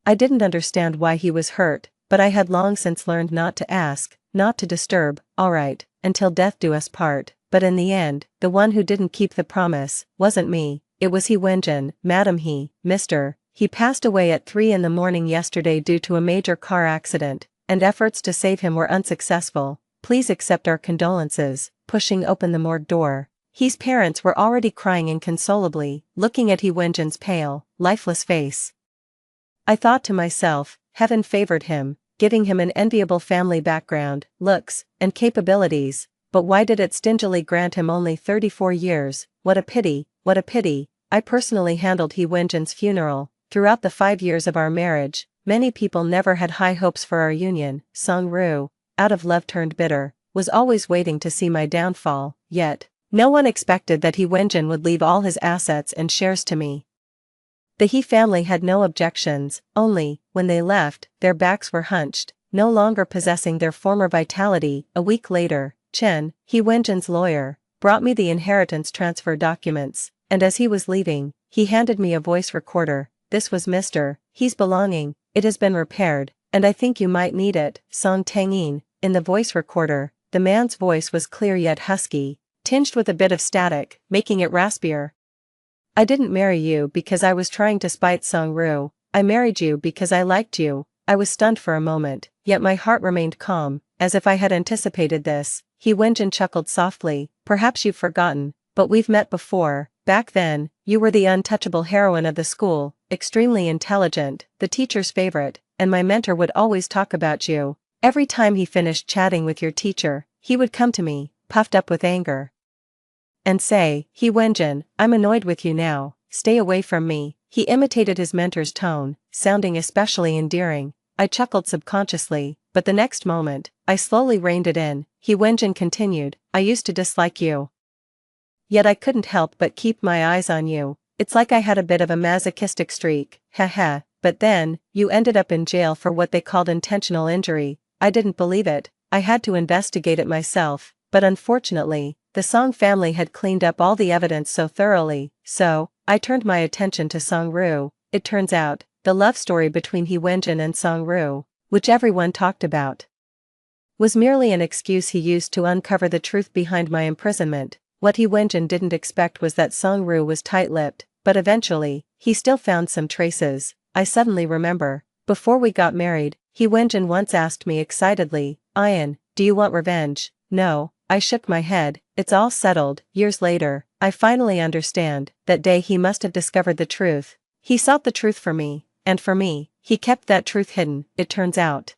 I didn't understand why he was hurt, but I had long since learned not to ask, not to disturb. "All right, until death do us part." But in the end, the one who didn't keep the promise wasn't me, it was He Wenjin. "Madam, he passed away at 3 in the morning yesterday due to a major car accident, and efforts to save him were unsuccessful. Please accept our condolences." Pushing open the morgue door, He's parents were already crying inconsolably, looking at He Wenjin's pale, lifeless face. I thought to myself, heaven favored him, giving him an enviable family background, looks, and capabilities, but why did it stingily grant him only 34 years? What a pity, what a pity. I personally handled He Wenjin's funeral. Throughout the 5 years of our marriage, many people never had high hopes for our union. Song-ru, out of love turned bitter, was always waiting to see my downfall, yet no one expected that He Wenjin would leave all his assets and shares to me. The He family had no objections, only, when they left, their backs were hunched, no longer possessing their former vitality. A week later, Chen, He Wenjin's lawyer, brought me the inheritance transfer documents, and as he was leaving, he handed me a voice recorder. This was Mr. He's belonging, it has been repaired, and I think you might need it. Song Tangin. In the voice recorder, the man's voice was clear yet husky, tinged with a bit of static, making it raspier. I didn't marry you because I was trying to spite Song-ru, I married you because I liked you. I was stunned for a moment, yet my heart remained calm, as if I had anticipated this. He Wenjin chuckled softly, perhaps you've forgotten, but we've met before. Back then, you were the untouchable heroine of the school, extremely intelligent, the teacher's favorite, and my mentor would always talk about you. Every time he finished chatting with your teacher, he would come to me, puffed up with anger, and say, He Wenjin, I'm annoyed with you now, stay away from me. He imitated his mentor's tone, sounding especially endearing. I chuckled subconsciously, but the next moment, I slowly reined it in. He Wenjin continued, I used to dislike you. Yet I couldn't help but keep my eyes on you. It's like I had a bit of a masochistic streak, haha, but then, you ended up in jail for what they called intentional injury. I didn't believe it, I had to investigate it myself, but unfortunately, the Song family had cleaned up all the evidence so thoroughly, so, I turned my attention to Song-ru. It turns out, the love story between He Wenjin and Song-ru, which everyone talked about, was merely an excuse he used to uncover the truth behind my imprisonment. What He Wenjin didn't expect was that Song-ru was tight-lipped, but eventually, he still found some traces. I suddenly remember, before we got married, He Wenjin once asked me excitedly, Ian, do you want revenge? No, I shook my head. It's all settled. Years later, I finally understand, that day he must have discovered the truth. He sought the truth for me, and for me, he kept that truth hidden. It turns out,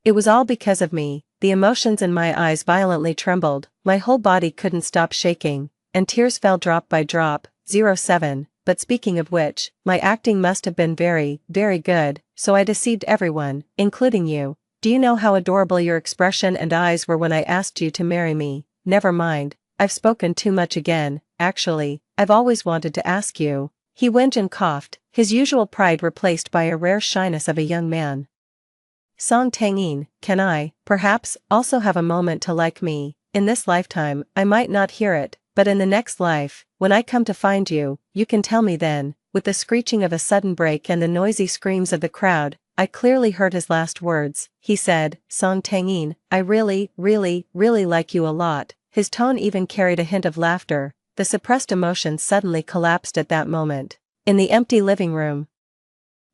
it was all because of me. The emotions in my eyes violently trembled, my whole body couldn't stop shaking, and tears fell drop by drop. 07, but speaking of which, my acting must have been very, very good, so I deceived everyone, including you. Do you know how adorable your expression and eyes were when I asked you to marry me? Never mind, I've spoken too much again. Actually, I've always wanted to ask you. He Wenjin coughed, his usual pride replaced by a rare shyness of a young man. Song Tangin, can I, perhaps, also have a moment to like me? In this lifetime, I might not hear it, but in the next life, when I come to find you, you can tell me then. With the screeching of a sudden break and the noisy screams of the crowd, I clearly heard his last words. He said, Song Tangin, I really, really, really like you a lot. His tone even carried a hint of laughter. The suppressed emotion suddenly collapsed at that moment. In the empty living room,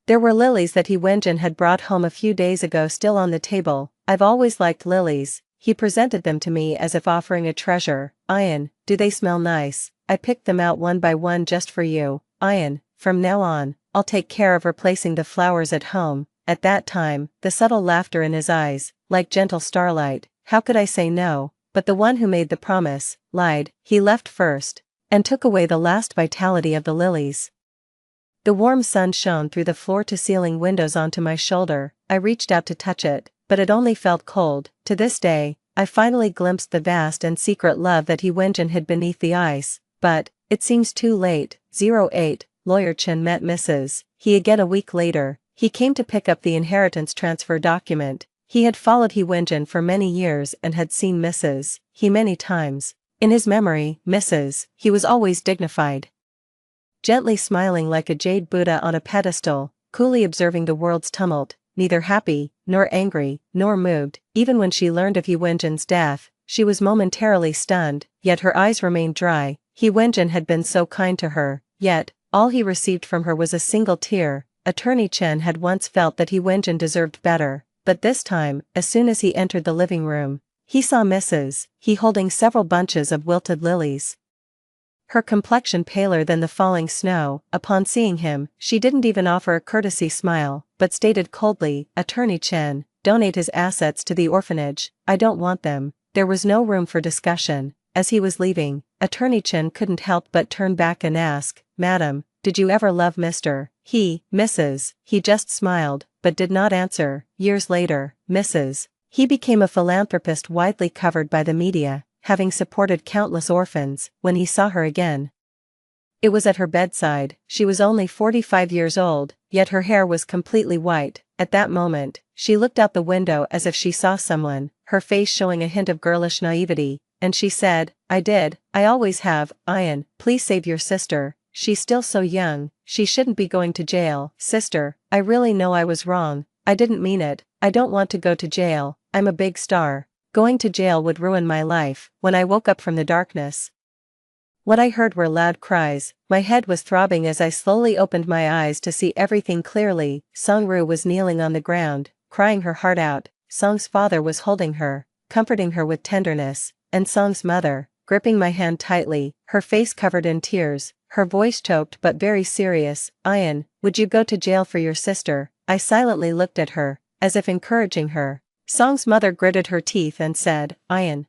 there were lilies that He Wenjin had brought home a few days ago still on the table. I've always liked lilies. He presented them to me as if offering a treasure. Ian, do they smell nice? I picked them out one by one just for you. Ian, from now on, I'll take care of replacing the flowers at home. At that time, the subtle laughter in his eyes, like gentle starlight. How could I say no? But the one who made the promise, lied. He left first, and took away the last vitality of the lilies. The warm sun shone through the floor-to-ceiling windows onto my shoulder. I reached out to touch it, but it only felt cold. To this day, I finally glimpsed the vast and secret love that He Wenjin hid beneath the ice. But, it seems too late. 08, Lawyer Chen met Mrs. He again a week later. He came to pick up the inheritance transfer document. He had followed He Wenjin for many years and had seen Mrs. He many times. In his memory, Mrs. He was always dignified, gently smiling like a jade Buddha on a pedestal, coolly observing the world's tumult, neither happy, nor angry, nor moved. Even when she learned of He Wenjin's death, she was momentarily stunned, yet her eyes remained dry. He Wenjin had been so kind to her, yet, all he received from her was a single tear. Attorney Chen had once felt that He Wenjin deserved better, but this time, as soon as he entered the living room, he saw Mrs. He holding several bunches of wilted lilies, her complexion paler than the falling snow. Upon seeing him, she didn't even offer a courtesy smile, but stated coldly, Attorney Chen, donate his assets to the orphanage. I don't want them. There was no room for discussion. As he was leaving, Attorney Chen couldn't help but turn back and ask, "Madam, did you ever love Mr. He, Mrs. He?" Just smiled, but did not answer. Years later, Mrs. He became a philanthropist widely covered by the media, having supported countless orphans. When he saw her again, it was at her bedside. She was only 45 years old, yet her hair was completely white. At that moment, she looked out the window as if she saw someone, her face showing a hint of girlish naivety, and she said, I always have. Ian, please save your sister. She's still so young, she shouldn't be going to jail." "Sister, I really know I was wrong. I didn't mean it. I don't want to go to jail. I'm a big star. Going to jail would ruin my life." When I woke up from the darkness, what I heard were loud cries. My head was throbbing as I slowly opened my eyes to see everything clearly. Song-ru was kneeling on the ground, crying her heart out. Song's father was holding her, comforting her with tenderness, and Song's mother, gripping my hand tightly, her face covered in tears, her voice choked but very serious. "Ian, would you go to jail for your sister?" I silently looked at her, as if encouraging her. Song's mother gritted her teeth and said, "Ian,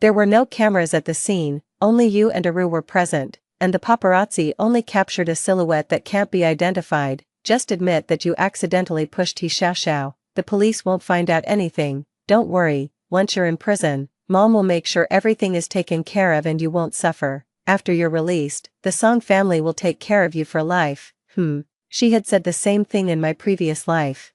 there were no cameras at the scene, only you and Aru were present, and the paparazzi only captured a silhouette that can't be identified. Just admit that you accidentally pushed He Xiaoxiao. The police won't find out anything. Don't worry, once you're in prison, Mom will make sure everything is taken care of and you won't suffer. After you're released, the Song family will take care of you for life." She had said the same thing in my previous life.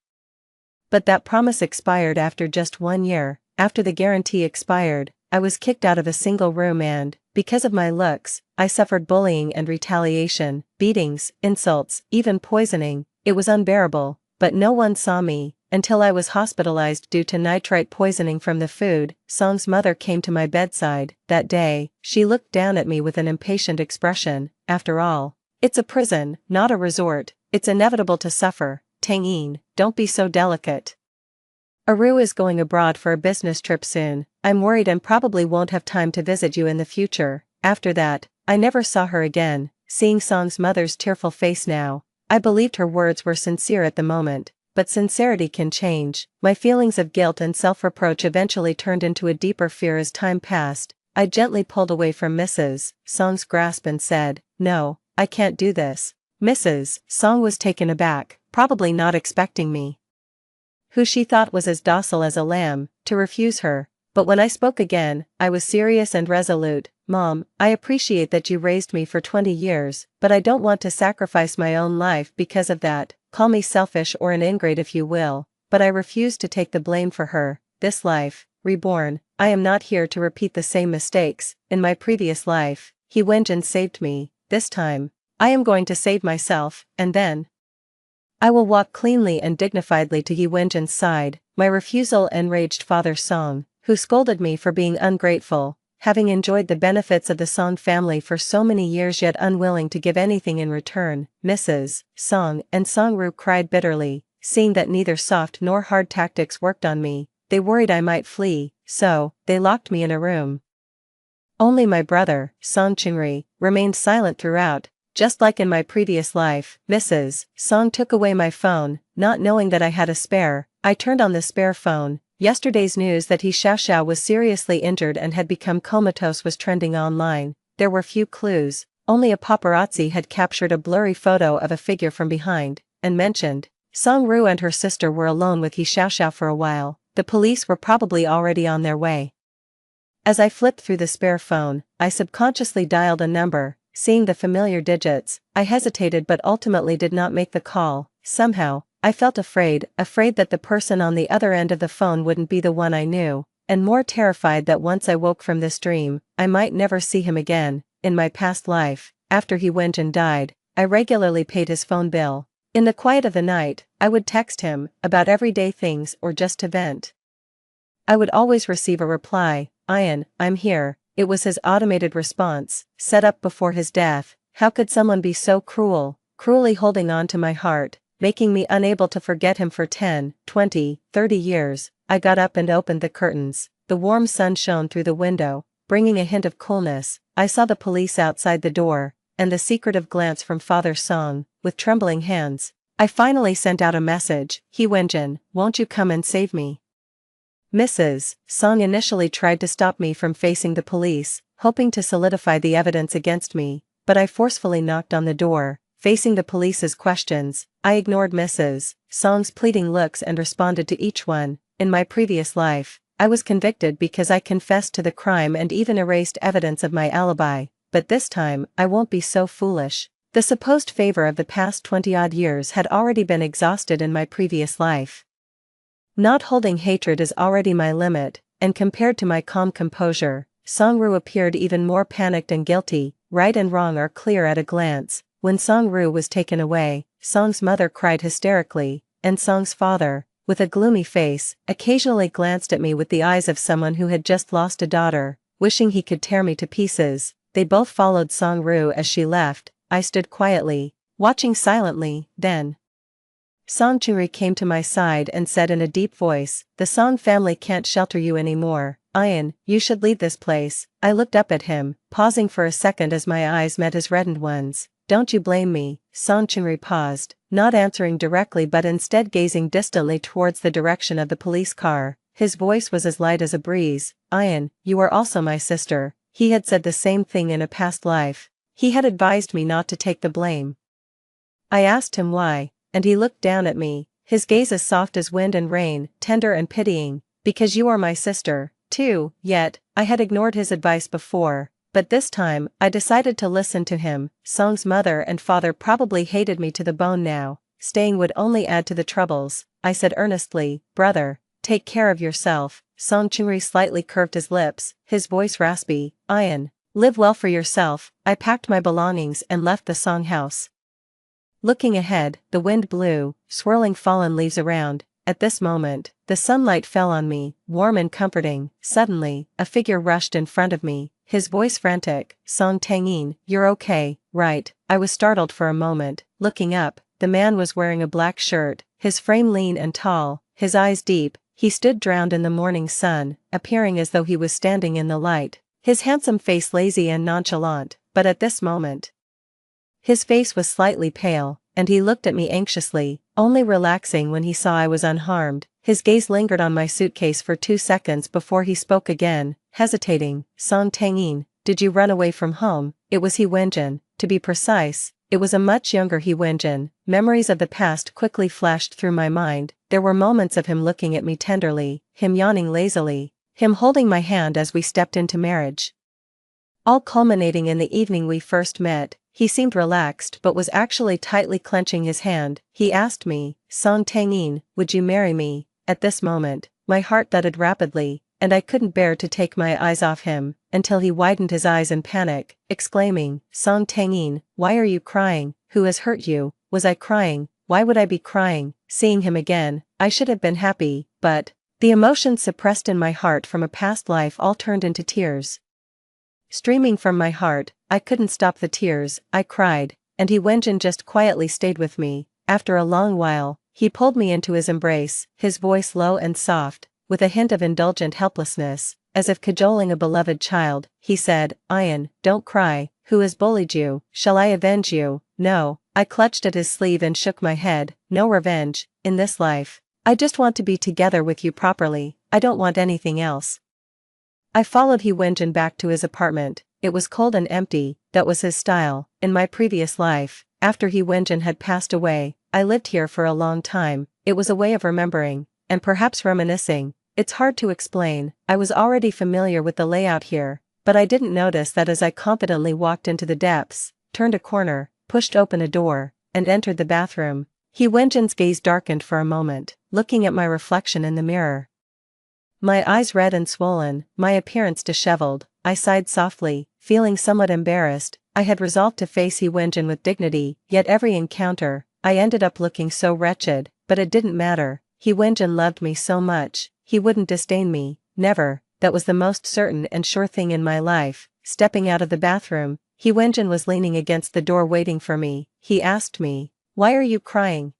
But that promise expired after just 1 year. After the guarantee expired, I was kicked out of a single room and, because of my looks, I suffered bullying and retaliation, beatings, insults, even poisoning. It was unbearable, but no one saw me, until I was hospitalized due to nitrite poisoning from the food. Song's mother came to my bedside. That day, she looked down at me with an impatient expression. "After all, it's a prison, not a resort. It's inevitable to suffer. Tang-in, don't be so delicate. Aru is going abroad for a business trip soon. I'm worried and probably won't have time to visit you in the future." After that, I never saw her again. Seeing Song's mother's tearful face now, I believed her words were sincere at the moment, but sincerity can change. My feelings of guilt and self-reproach eventually turned into a deeper fear as time passed. I gently pulled away from Mrs. Song's grasp and said, "No, I can't do this." Mrs. Song was taken aback, probably not expecting me, who she thought was as docile as a lamb, to refuse her. But when I spoke again, I was serious and resolute. "Mom, I appreciate that you raised me for 20 years, but I don't want to sacrifice my own life because of that. Call me selfish or an ingrate if you will, but I refuse to take the blame for her. This life, reborn, I am not here to repeat the same mistakes. In my previous life, He Wenjin saved me. This time, I am going to save myself, and then I will walk cleanly and dignifiedly to Yi Wenjin's side." My refusal enraged Father Song, who scolded me for being ungrateful, having enjoyed the benefits of the Song family for so many years yet unwilling to give anything in return. Mrs. Song and Song-ru cried bitterly, seeing that neither soft nor hard tactics worked on me. They worried I might flee, so they locked me in a room. Only my brother, Song Chunri, remained silent throughout. Just like in my previous life, Mrs. Song took away my phone, not knowing that I had a spare. I turned on the spare phone. Yesterday's news that He Xiaoxiao was seriously injured and had become comatose was trending online. There were few clues, only a paparazzi had captured a blurry photo of a figure from behind, and mentioned, Song-ru and her sister were alone with He Xiaoxiao for a while. The police were probably already on their way. As I flipped through the spare phone, I subconsciously dialed a number. Seeing the familiar digits, I hesitated but ultimately did not make the call. Somehow, I felt afraid that the person on the other end of the phone wouldn't be the one I knew, and more terrified that once I woke from this dream, I might never see him again. In my past life, after He Wenjin died, I regularly paid his phone bill. In the quiet of the night, I would text him, about everyday things or just to vent. I would always receive a reply, "Ian, I'm here." It was his automated response, set up before his death. How could someone be so cruel, cruelly holding on to my heart, making me unable to forget him for 10, 20, 30 years? I got up and opened the curtains. The warm sun shone through the window, bringing a hint of coolness. I saw the police outside the door, and the secretive glance from Father Song. With trembling hands, I finally sent out a message, "He Wenjin, won't you come and save me?" Mrs. Song initially tried to stop me from facing the police, hoping to solidify the evidence against me, but I forcefully knocked on the door. Facing the police's questions, I ignored Mrs. Song's pleading looks and responded to each one. In my previous life, I was convicted because I confessed to the crime and even erased evidence of my alibi, but this time, I won't be so foolish. The supposed favor of the past 20-odd years had already been exhausted in my previous life. Not holding hatred is already my limit, and compared to my calm composure, Song-Ru appeared even more panicked and guilty. Right and wrong are clear at a glance. When Song-Ru was taken away, Song's mother cried hysterically, and Song's father, with a gloomy face, occasionally glanced at me with the eyes of someone who had just lost a daughter, wishing he could tear me to pieces. They both followed Song-Ru as she left. I stood quietly, watching silently. Then Song Chunri came to my side and said in a deep voice, "The Song family can't shelter you anymore. Ian, you should leave this place." I looked up at him, pausing for a second as my eyes met his reddened ones. "Don't you blame me?" Song Chunri paused, not answering directly but instead gazing distantly towards the direction of the police car. His voice was as light as a breeze. "Ian, you are also my sister." He had said the same thing in a past life. He had advised me not to take the blame. I asked him why, and he looked down at me, his gaze as soft as wind and rain, tender and pitying. "Because you are my sister, too." Yet, I had ignored his advice before, but this time, I decided to listen to him. Song's mother and father probably hated me to the bone now. Staying would only add to the troubles. I said earnestly, "Brother, take care of yourself." Song Chunri slightly curved his lips, his voice raspy. "Ian, live well for yourself." I packed my belongings and left the Song house. Looking ahead, the wind blew, swirling fallen leaves around. At this moment, the sunlight fell on me, warm and comforting. Suddenly, a figure rushed in front of me, his voice frantic. "Song Tangyin, you're okay, right?" I was startled for a moment. Looking up, the man was wearing a black shirt, his frame lean and tall, his eyes deep. He stood drowned in the morning sun, appearing as though he was standing in the light, his handsome face lazy and nonchalant. But at this moment, his face was slightly pale, and he looked at me anxiously, only relaxing when he saw I was unharmed. His gaze lingered on my suitcase for 2 seconds before he spoke again, hesitating. "Song Tangyin, did you run away from home?" It was He Wenjin, to be precise. It was a much younger He Wenjin. Memories of the past quickly flashed through my mind. There were moments of him looking at me tenderly, him yawning lazily, him holding my hand as we stepped into marriage. All culminating in the evening we first met. He seemed relaxed but was actually tightly clenching his hand. He asked me, "Song Tangyin, would you marry me?" At this moment, my heart thudded rapidly, and I couldn't bear to take my eyes off him, until he widened his eyes in panic, exclaiming, "Song Tangyin, why are you crying? Who has hurt you?" Was I crying? Why would I be crying? Seeing him again, I should have been happy, but the emotions suppressed in my heart from a past life all turned into tears. Streaming from my heart, I couldn't stop the tears. I cried, and He Wenjin just quietly stayed with me. After a long while, he pulled me into his embrace, his voice low and soft, with a hint of indulgent helplessness, as if cajoling a beloved child. He said, "Ian, don't cry. Who has bullied you? Shall I avenge you?" "No." I clutched at his sleeve and shook my head. "No revenge, in this life. I just want to be together with you properly. I don't want anything else." I followed He Wenjin back to his apartment. It was cold and empty. That was his style. In my previous life, after He Wenjin had passed away, I lived here for a long time. It was a way of remembering, and perhaps reminiscing. It's hard to explain. I was already familiar with the layout here, but I didn't notice that as I confidently walked into the depths, turned a corner, pushed open a door, and entered the bathroom. He Wenjin's gaze darkened for a moment, looking at my reflection in the mirror. My eyes red and swollen, my appearance disheveled. I sighed softly, feeling somewhat embarrassed. I had resolved to face He Wenjin with dignity, yet every encounter, I ended up looking so wretched, but it didn't matter. He Wenjin loved me so much, he wouldn't disdain me, never. That was the most certain and sure thing in my life. Stepping out of the bathroom, He Wenjin was leaning against the door waiting for me. He asked me, "Why are you crying?"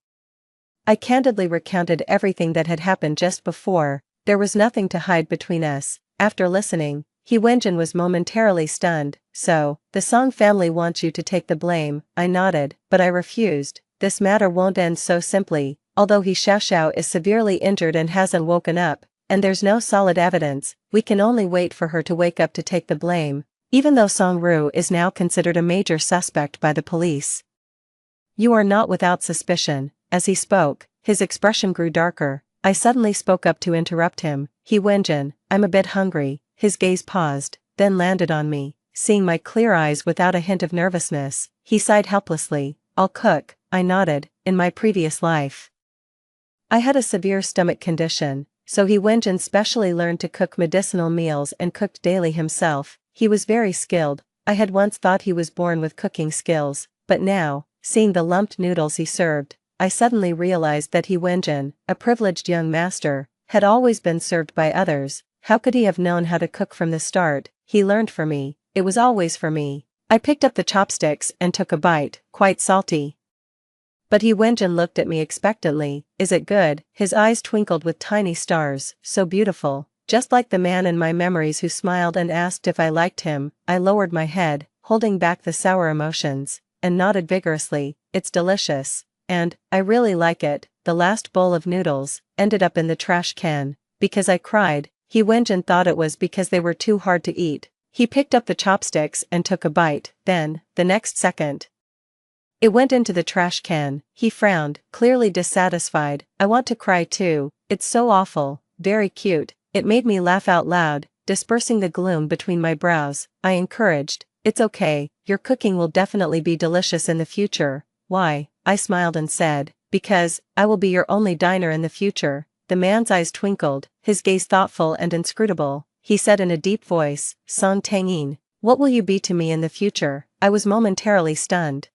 I candidly recounted everything that had happened just before. There was nothing to hide between us. After listening, He Wenjin was momentarily stunned. "So, the Song family wants you to take the blame." I nodded, but I refused. "This matter won't end so simply. Although He Xiaoxiao is severely injured and hasn't woken up, and there's no solid evidence, we can only wait for her to wake up to take the blame, even though Song-Ru is now considered a major suspect by the police. You are not without suspicion. As he spoke, his expression grew darker. I suddenly spoke up to interrupt him. He Wenjin, I'm a bit hungry. His gaze paused, then landed on me. Seeing my clear eyes without a hint of nervousness, he sighed helplessly. I'll cook, I nodded. In my previous life, I had a severe stomach condition, so he Wenjin specially learned to cook medicinal meals and cooked daily himself. He was very skilled. I had once thought he was born with cooking skills, but now, seeing the lumped noodles he served, I suddenly realized that he Wenjin, a privileged young master, had always been served by others. How could he have known how to cook from the start? He learned for me. It was always for me. I picked up the chopsticks and took a bite, quite salty. But he Wenjin looked at me expectantly. Is it good? His eyes twinkled with tiny stars, so beautiful, just like the man in my memories who smiled and asked if I liked him. I lowered my head, holding back the sour emotions, and nodded vigorously. It's delicious. And, I really like it. The last bowl of noodles ended up in the trash can. Because I cried. He Wenjin thought it was because they were too hard to eat. He picked up the chopsticks and took a bite, then, the next second, it went into the trash can. He frowned, clearly dissatisfied. I want to cry too. It's so awful. Very cute. It made me laugh out loud, dispersing the gloom between my brows. I encouraged. It's okay. Your cooking will definitely be delicious in the future. Why? I smiled and said, because, I will be your only diner in the future. The man's eyes twinkled, his gaze thoughtful and inscrutable. He said in a deep voice, Song Tangyin, what will you be to me in the future? I was momentarily stunned.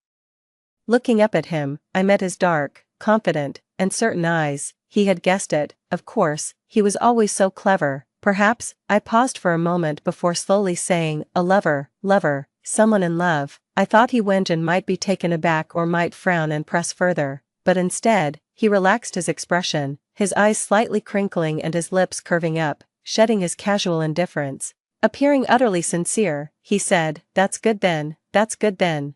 Looking up at him, I met his dark, confident, and certain eyes. He had guessed it, of course. He was always so clever. Perhaps. I paused for a moment before slowly saying, a lover, someone in love. I thought he Wenjin might be taken aback or might frown and press further, but instead, he relaxed his expression, his eyes slightly crinkling and his lips curving up, shedding his casual indifference. Appearing utterly sincere, he said, that's good then, that's good then.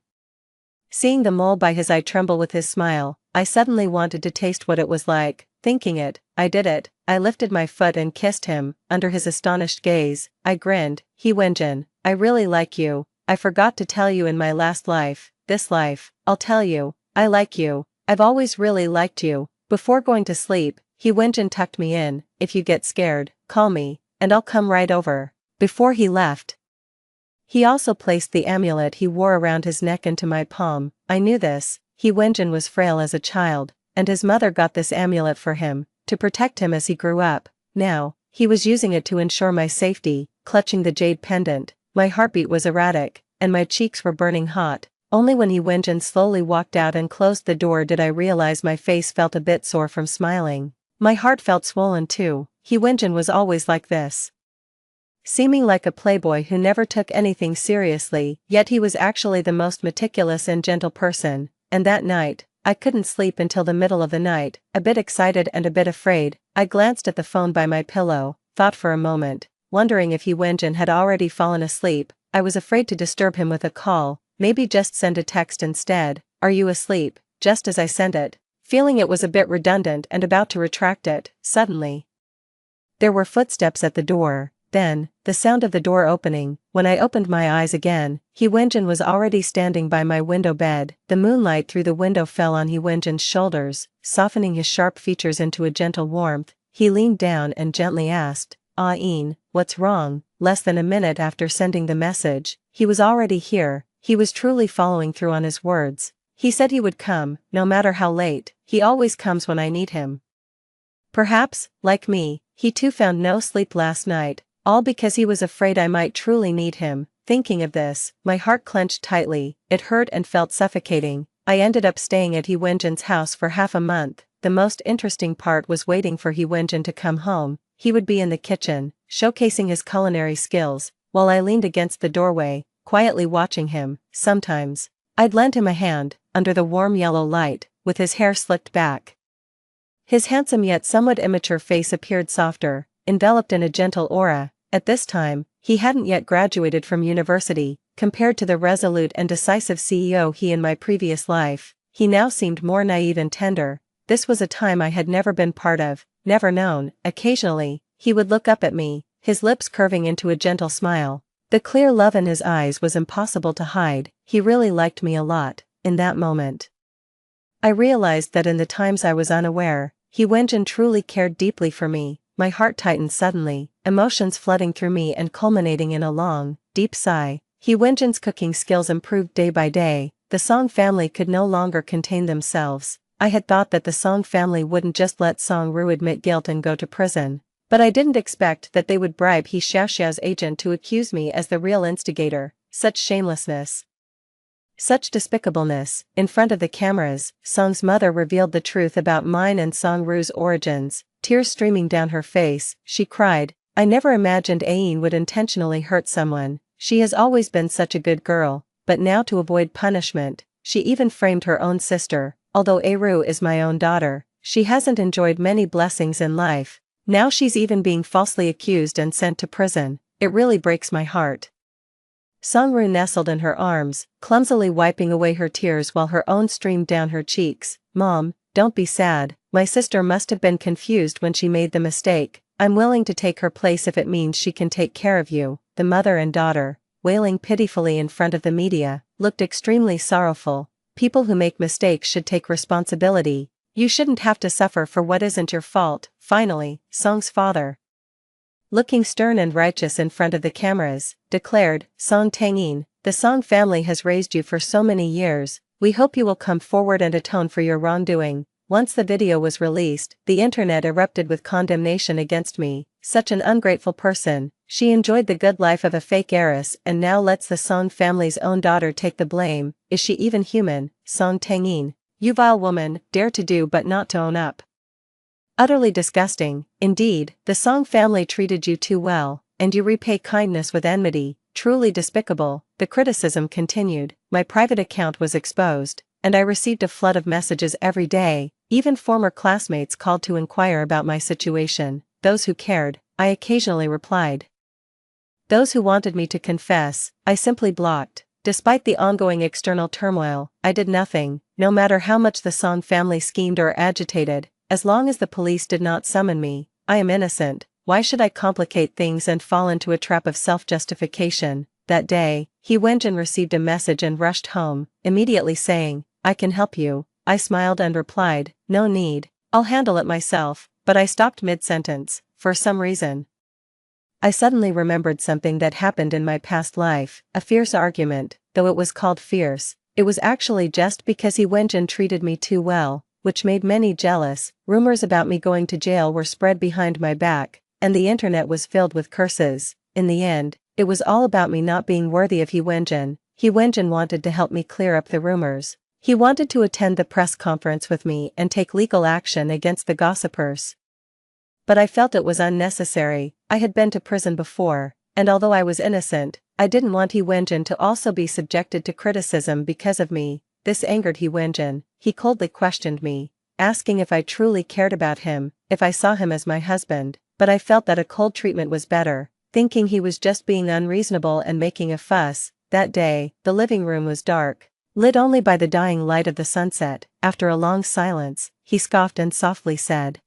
Seeing the mole by his eye tremble with his smile, I suddenly wanted to taste what it was like. Thinking it, I did it. I lifted my foot and kissed him. Under his astonished gaze, I grinned. He Wenjin, I really like you. I forgot to tell you in my last life, this life, I'll tell you, I like you. I've always really liked you. Before going to sleep, he Wenjin tucked me in. If you get scared, call me, and I'll come right over. Before he left, he also placed the amulet he wore around his neck into my palm. I knew this. He Wenjin was frail as a child, and his mother got this amulet for him, to protect him as he grew up. Now, he was using it to ensure my safety, clutching the jade pendant. My heartbeat was erratic, and my cheeks were burning hot. Only when he Wenjin slowly walked out and closed the door did I realize my face felt a bit sore from smiling. My heart felt swollen too. He Wenjin was always like this. Seeming like a playboy who never took anything seriously, yet he was actually the most meticulous and gentle person. And that night, I couldn't sleep until the middle of the night, a bit excited and a bit afraid. I glanced at the phone by my pillow, thought for a moment, wondering if he Wenjin had already fallen asleep. I was afraid to disturb him with a call, maybe just send a text instead. Are you asleep? Just as I sent it, feeling it was a bit redundant and about to retract it, suddenly there were footsteps at the door. Then, the sound of the door opening. When I opened my eyes again, He Wenjin was already standing by my window bed. The moonlight through the window fell on He Wenjin's shoulders, softening his sharp features into a gentle warmth. He leaned down and gently asked, "Ah-in, what's wrong?" Less than a minute after sending the message, he was already here. He was truly following through on his words. He said he would come, no matter how late. He always comes when I need him. Perhaps, like me, he too found no sleep last night. All because he was afraid I might truly need him. Thinking of this, my heart clenched tightly. It hurt and felt suffocating. I ended up staying at He Wenjin's house for half a month. The most interesting part was waiting for He Wenjin to come home. He would be in the kitchen, showcasing his culinary skills, while I leaned against the doorway, quietly watching him. Sometimes, I'd lend him a hand, under the warm yellow light, with his hair slicked back. His handsome yet somewhat immature face appeared softer, enveloped in a gentle aura. At this time, he hadn't yet graduated from university. Compared to the resolute and decisive CEO he in my previous life, he now seemed more naive and tender. This was a time I had never been part of, never known. Occasionally, he would look up at me, his lips curving into a gentle smile. The clear love in his eyes was impossible to hide. He really liked me a lot. In that moment, I realized that in the times I was unaware, He Wenjin truly cared deeply for me. My heart tightened suddenly, emotions flooding through me and culminating in a long, deep sigh. He Wenjin's cooking skills improved day by day. The Song family could no longer contain themselves. I had thought that the Song family wouldn't just let Song Ru admit guilt and go to prison. But I didn't expect that they would bribe He Xiaoxiao's agent to accuse me as the real instigator. Such shamelessness. Such despicableness. In front of the cameras, Song's mother revealed the truth about mine and Song Ru's origins. Tears streaming down her face, she cried, "I never imagined Ain would intentionally hurt someone. She has always been such a good girl, but now to avoid punishment, she even framed her own sister. Although Aru is my own daughter, she hasn't enjoyed many blessings in life. Now she's even being falsely accused and sent to prison. It really breaks my heart." Song Ru nestled in her arms, clumsily wiping away her tears while her own streamed down her cheeks. "Mom, don't be sad. My sister must have been confused when she made the mistake. I'm willing to take her place if it means she can take care of you." The mother and daughter, wailing pitifully in front of the media, looked extremely sorrowful. "People who make mistakes should take responsibility. You shouldn't have to suffer for what isn't your fault." Finally, Song's father, looking stern and righteous in front of the cameras, declared, "Song Tangyin, the Song family has raised you for so many years. We hope you will come forward and atone for your wrongdoing." Once the video was released, the internet erupted with condemnation against me. Such an ungrateful person. She enjoyed the good life of a fake heiress and now lets the Song family's own daughter take the blame. Is she even human? Song Tangyin, you vile woman, dare to do but not to own up. Utterly disgusting. Indeed, the Song family treated you too well, and you repay kindness with enmity. Truly despicable. The criticism continued. My private account was exposed, and I received a flood of messages every day. Even former classmates called to inquire about my situation. Those who cared, I occasionally replied. Those who wanted me to confess, I simply blocked. Despite the ongoing external turmoil, I did nothing. No matter how much the Song family schemed or agitated, as long as the police did not summon me, I am innocent. Why should I complicate things and fall into a trap of self-justification? That day, He Wenjin received a message and rushed home, immediately saying, "I can help you." I smiled and replied, "No need, I'll handle it myself," but I stopped mid-sentence. For some reason, I suddenly remembered something that happened in my past life, a fierce argument. Though it was called fierce, it was actually just because He Wenjin treated me too well, which made many jealous. Rumors about me going to jail were spread behind my back, and the internet was filled with curses. In the end, it was all about me not being worthy of He Wenjin. He Wenjin wanted to help me clear up the rumors. He wanted to attend the press conference with me and take legal action against the gossipers. But I felt it was unnecessary. I had been to prison before, and although I was innocent, I didn't want He Wenjin to also be subjected to criticism because of me. This angered He Wenjin. He coldly questioned me, asking if I truly cared about him, if I saw him as my husband. But I felt that a cold treatment was better, thinking he was just being unreasonable and making a fuss. That day, the living room was dark, lit only by the dying light of the sunset. After a long silence, he scoffed and softly said,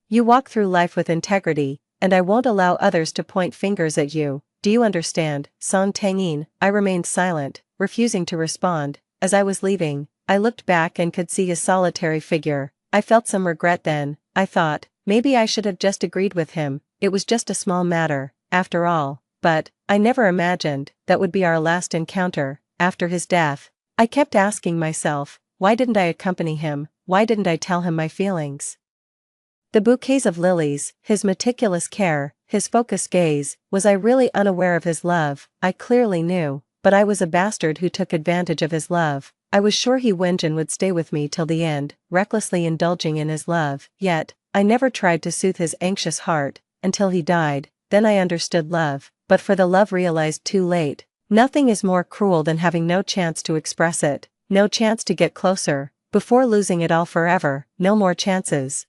"You walk through life with integrity, and I won't allow others to point fingers at you. Do you understand?" Song Tangyin. I remained silent, refusing to respond. As I was leaving, I looked back and could see his solitary figure. I felt some regret then. I thought, maybe I should have just agreed with him. It was just a small matter, after all. But I never imagined that would be our last encounter. After his death, I kept asking myself, why didn't I accompany him? Why didn't I tell him my feelings? The bouquets of lilies, his meticulous care, his focused gaze. Was I really unaware of his love? I clearly knew, but I was a bastard who took advantage of his love. I was sure He Wenjin would stay with me till the end, recklessly indulging in his love. Yet, I never tried to soothe his anxious heart, until he died. Then I understood love, but for the love realized too late. Nothing is more cruel than having no chance to express it, no chance to get closer, before losing it all forever. No more chances.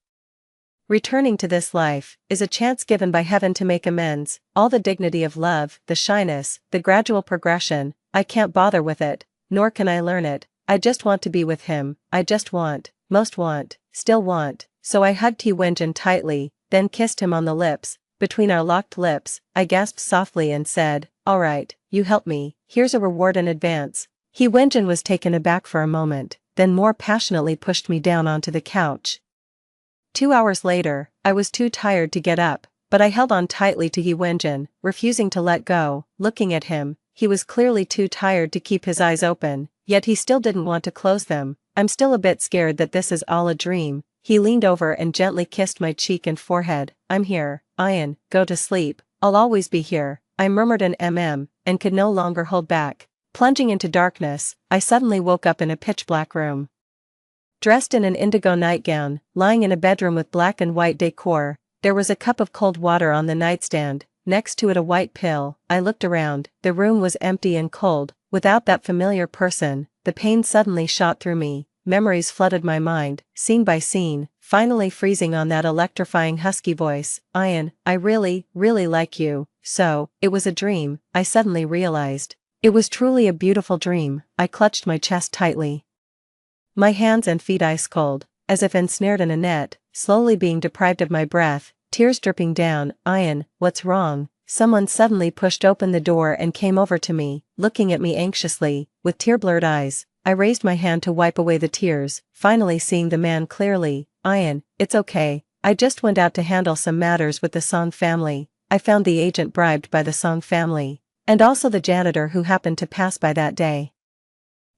Returning to this life is a chance given by heaven to make amends. All the dignity of love, the shyness, the gradual progression, I can't bother with it, nor can I learn it. I just want to be with him. I just want, most want, still want. So I hugged He Wenjin tightly, then kissed him on the lips, Between our locked lips, I gasped softly and said, "Alright, you help me, here's a reward in advance." He winced and was taken aback for a moment, then more passionately pushed me down onto the couch. 2 hours later, I was too tired to get up, but I held on tightly to Yi Wenjin, refusing to let go. Looking at him, he was clearly too tired to keep his eyes open, yet he still didn't want to close them. "I'm still a bit scared that this is all a dream." He leaned over and gently kissed my cheek and forehead. "I'm here, Ian, go to sleep, I'll always be here," I murmured an and could no longer hold back. Plunging into darkness, I suddenly woke up in a pitch-black room. Dressed in an indigo nightgown, lying in a bedroom with black and white decor, there was a cup of cold water on the nightstand, next to it a white pill. I looked around, the room was empty and cold, without that familiar person. The pain suddenly shot through me, memories flooded my mind, scene by scene, finally freezing on that electrifying husky voice. "Ian, I really, really like you." So, it was a dream, I suddenly realized. It was truly a beautiful dream. I clutched my chest tightly. My hands and feet ice cold, as if ensnared in a net, slowly being deprived of my breath, tears dripping down. "Ian, what's wrong?" Someone suddenly pushed open the door and came over to me, looking at me anxiously, with tear-blurred eyes. I raised my hand to wipe away the tears, finally seeing the man clearly. "Ian, it's okay, I just went out to handle some matters with the Song family. I found the agent bribed by the Song family, and also the janitor who happened to pass by that day.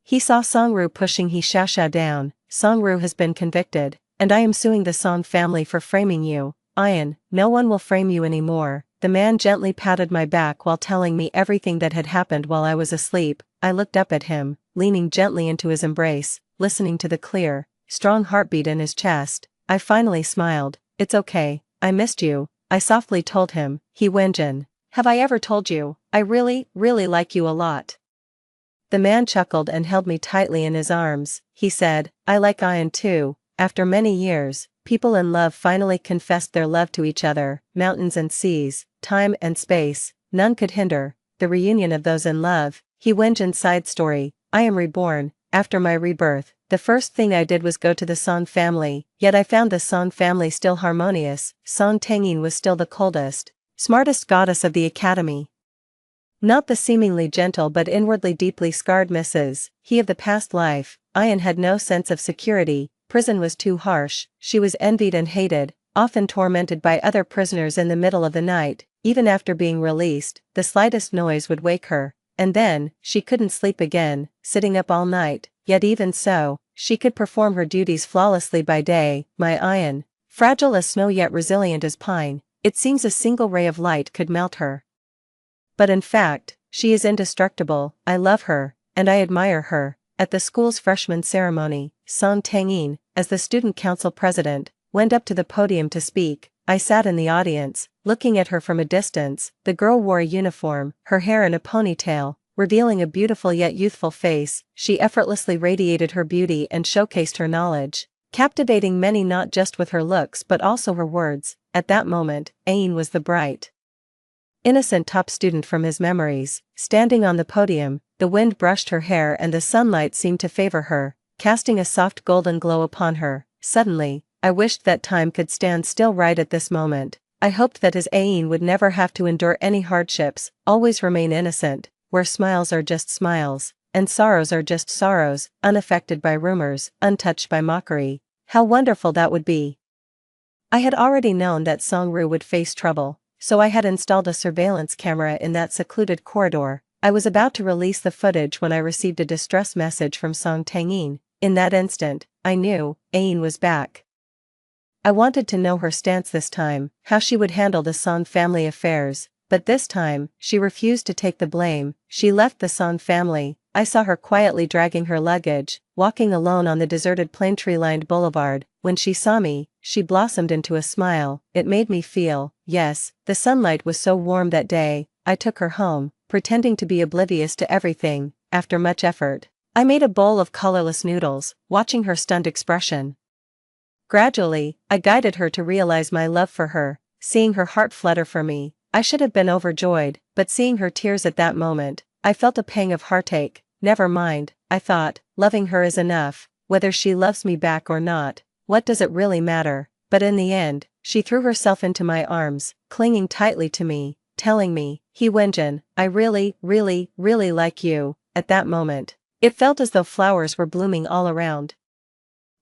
He saw Songru pushing He Xiaoxia down. Songru has been convicted, and I am suing the Song family for framing you. Ian, no one will frame you anymore." The man gently patted my back while telling me everything that had happened while I was asleep. I looked up at him, leaning gently into his embrace, listening to the clear, strong heartbeat in his chest. I finally smiled. "It's okay, I missed you," I softly told him. "He Wenjin, have I ever told you, I really, really like you a lot?" The man chuckled and held me tightly in his arms. He said, "I like Ian too." After many years, people in love finally confessed their love to each other. Mountains and seas, time and space, none could hinder the reunion of those in love. He Wenjin's side story. I am reborn. After my rebirth, the first thing I did was go to the Song family, yet I found the Song family still harmonious. Song Tangyin was still the coldest, smartest goddess of the academy. Not the seemingly gentle but inwardly deeply scarred Mrs. He of the past life. Ian had no sense of security, prison was too harsh, she was envied and hated, often tormented by other prisoners in the middle of the night. Even after being released, the slightest noise would wake her, and then, she couldn't sleep again, sitting up all night. Yet even so, she could perform her duties flawlessly by day. My Ian, fragile as snow yet resilient as pine, it seems a single ray of light could melt her. But in fact, she is indestructible. I love her, and I admire her. At the school's freshman ceremony, Song Tangyin, as the student council president, went up to the podium to speak. I sat in the audience, looking at her from a distance. The girl wore a uniform, her hair in a ponytail, revealing a beautiful yet youthful face. She effortlessly radiated her beauty and showcased her knowledge, captivating many not just with her looks but also her words. At that moment, Ain was the bright, innocent top student from his memories. Standing on the podium, the wind brushed her hair and the sunlight seemed to favor her, casting a soft golden glow upon her. Suddenly, I wished that time could stand still right at this moment. I hoped that his Ain would never have to endure any hardships, always remain innocent, where smiles are just smiles, and sorrows are just sorrows, unaffected by rumors, untouched by mockery. How wonderful that would be! I had already known that Songru would face trouble, so I had installed a surveillance camera in that secluded corridor. I was about to release the footage when I received a distress message from Song Tangyin. In that instant, I knew, Ain was back. I wanted to know her stance this time, how she would handle the Song family affairs, but this time, she refused to take the blame. She left the Song family. I saw her quietly dragging her luggage, walking alone on the deserted plane tree-lined boulevard. When she saw me, she blossomed into a smile. It made me feel, yes, the sunlight was so warm that day. I took her home, pretending to be oblivious to everything. After much effort, I made a bowl of colorless noodles, watching her stunned expression. Gradually, I guided her to realize my love for her, seeing her heart flutter for me. I should have been overjoyed, but seeing her tears at that moment, I felt a pang of heartache. Never mind, I thought, loving her is enough. Whether she loves me back or not, what does it really matter? But in the end, she threw herself into my arms, clinging tightly to me, telling me, "He Wenjin, I really, really, really like you." At that moment, it felt as though flowers were blooming all around.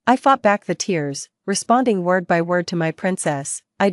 I fought back the tears, responding word by word to my princess, "I